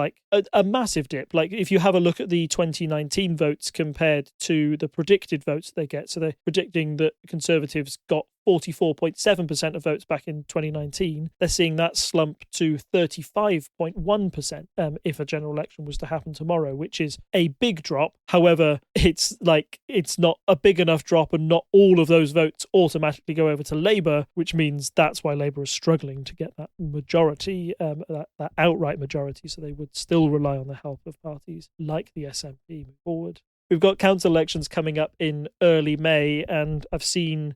a massive dip. Like if you have a look at the 2019 votes compared to the predicted votes they get, so they're predicting that Conservatives got 44.7% of votes back in 2019. They're seeing that slump to 35.1% if a general election was to happen tomorrow, which is a big drop. However, it's not a big enough drop, and not all of those votes automatically go over to Labour, which means that's why Labour is struggling to get that majority, that outright majority. So they would still rely on the help of parties like the SNP moving forward. We've got council elections coming up in early May, and I've seen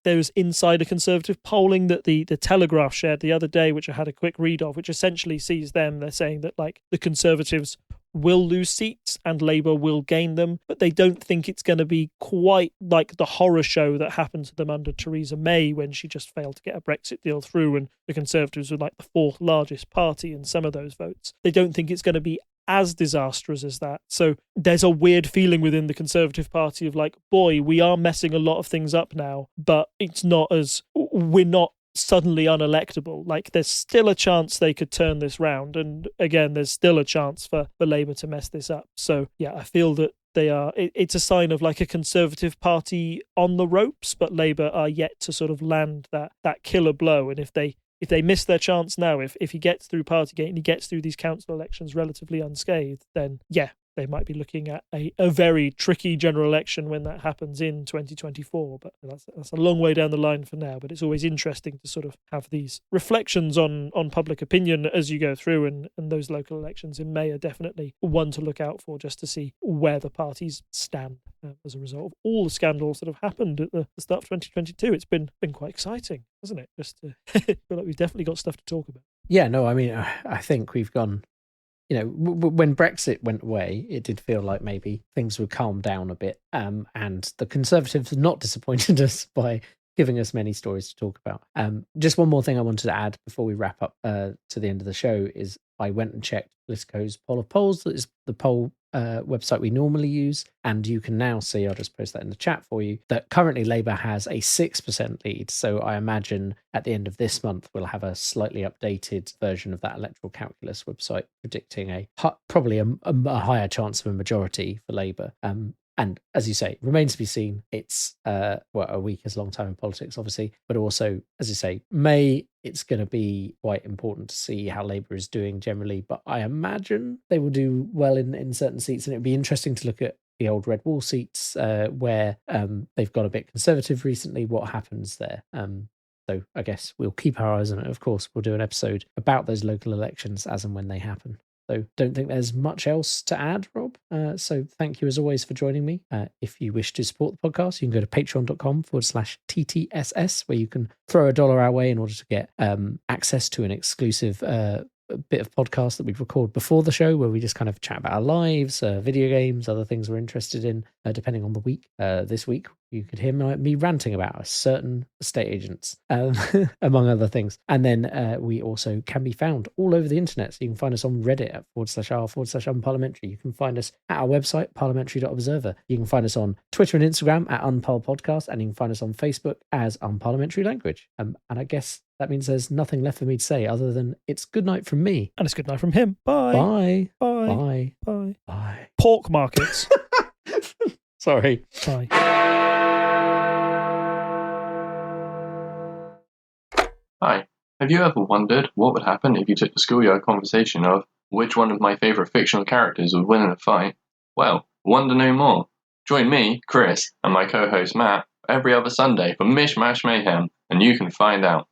there's insider Conservative polling that the Telegraph shared the other day, which I had a quick read of, which essentially sees they're saying that the Conservatives will lose seats and Labour will gain them, but they don't think it's going to be quite like the horror show that happened to them under Theresa May when she just failed to get a Brexit deal through and the Conservatives were the fourth largest party in some of those votes. They don't think it's going to be as disastrous as that. So there's a weird feeling within the Conservative Party of like, boy, we are messing a lot of things up now, but it's not as, we're not suddenly unelectable. Like, there's still a chance they could turn this round, and again, there's still a chance for Labour to mess this up. So yeah, I feel that it's a sign of like a Conservative Party on the ropes, but Labour are yet to sort of land that killer blow. And if they miss their chance now, if he gets through Partygate and he gets through these council elections relatively unscathed, then yeah, they might be looking at a very tricky general election when that happens in 2024. But that's a long way down the line for now. But it's always interesting to sort of have these reflections on public opinion as you go through. And those local elections in May are definitely one to look out for, just to see where the parties stand as a result of all the scandals that have happened at the start of 2022. It's been quite exciting, hasn't it? Just to feel like we've definitely got stuff to talk about. Yeah, no, I mean, I think we've gone... when Brexit went away, it did feel like maybe things would calm down a bit. And the Conservatives not disappointed us by giving us many stories to talk about. Just one more thing I wanted to add before we wrap up to the end of the show is I went and checked Politico's poll of polls. That is the poll website we normally use. And you can now see, I'll just post that in the chat for you, that currently Labour has a 6% lead. So I imagine at the end of this month, we'll have a slightly updated version of that electoral calculus website predicting probably a higher chance of a majority for Labour. And as you say, remains to be seen. It's a week is a long time in politics, obviously, but also, as you say, May, it's going to be quite important to see how Labour is doing generally. But I imagine they will do well in certain seats, and it'd be interesting to look at the old Red Wall seats where they've got a bit conservative recently. What happens there? So I guess we'll keep our eyes on it. Of course, we'll do an episode about those local elections as and when they happen. So don't think there's much else to add, Rob. So thank you as always for joining me. If you wish to support the podcast, you can go to patreon.com/TTSS, where you can throw $1 our way in order to get access to an exclusive bit of podcast that we record before the show, where we just kind of chat about our lives, video games, other things we're interested in, depending on the week. This week, you could hear me ranting about certain estate agents, among other things. And then we also can be found all over the internet. So you can find us on Reddit at /r/unparliamentary. You can find us at our website, parliamentary.observer. You can find us on Twitter and Instagram at unparlpodcast, and you can find us on Facebook as Unparliamentary Language. And I guess that means there's nothing left for me to say other than it's good night from me. And it's good night from him. Bye. Bye. Bye. Bye. Bye. Bye. Pork markets. Sorry. Bye. Hi. Have you ever wondered what would happen if you took the schoolyard conversation of which one of my favourite fictional characters would win in a fight? Well, wonder no more. Join me, Chris, and my co-host Matt every other Sunday for Mish Mash Mayhem, and you can find out.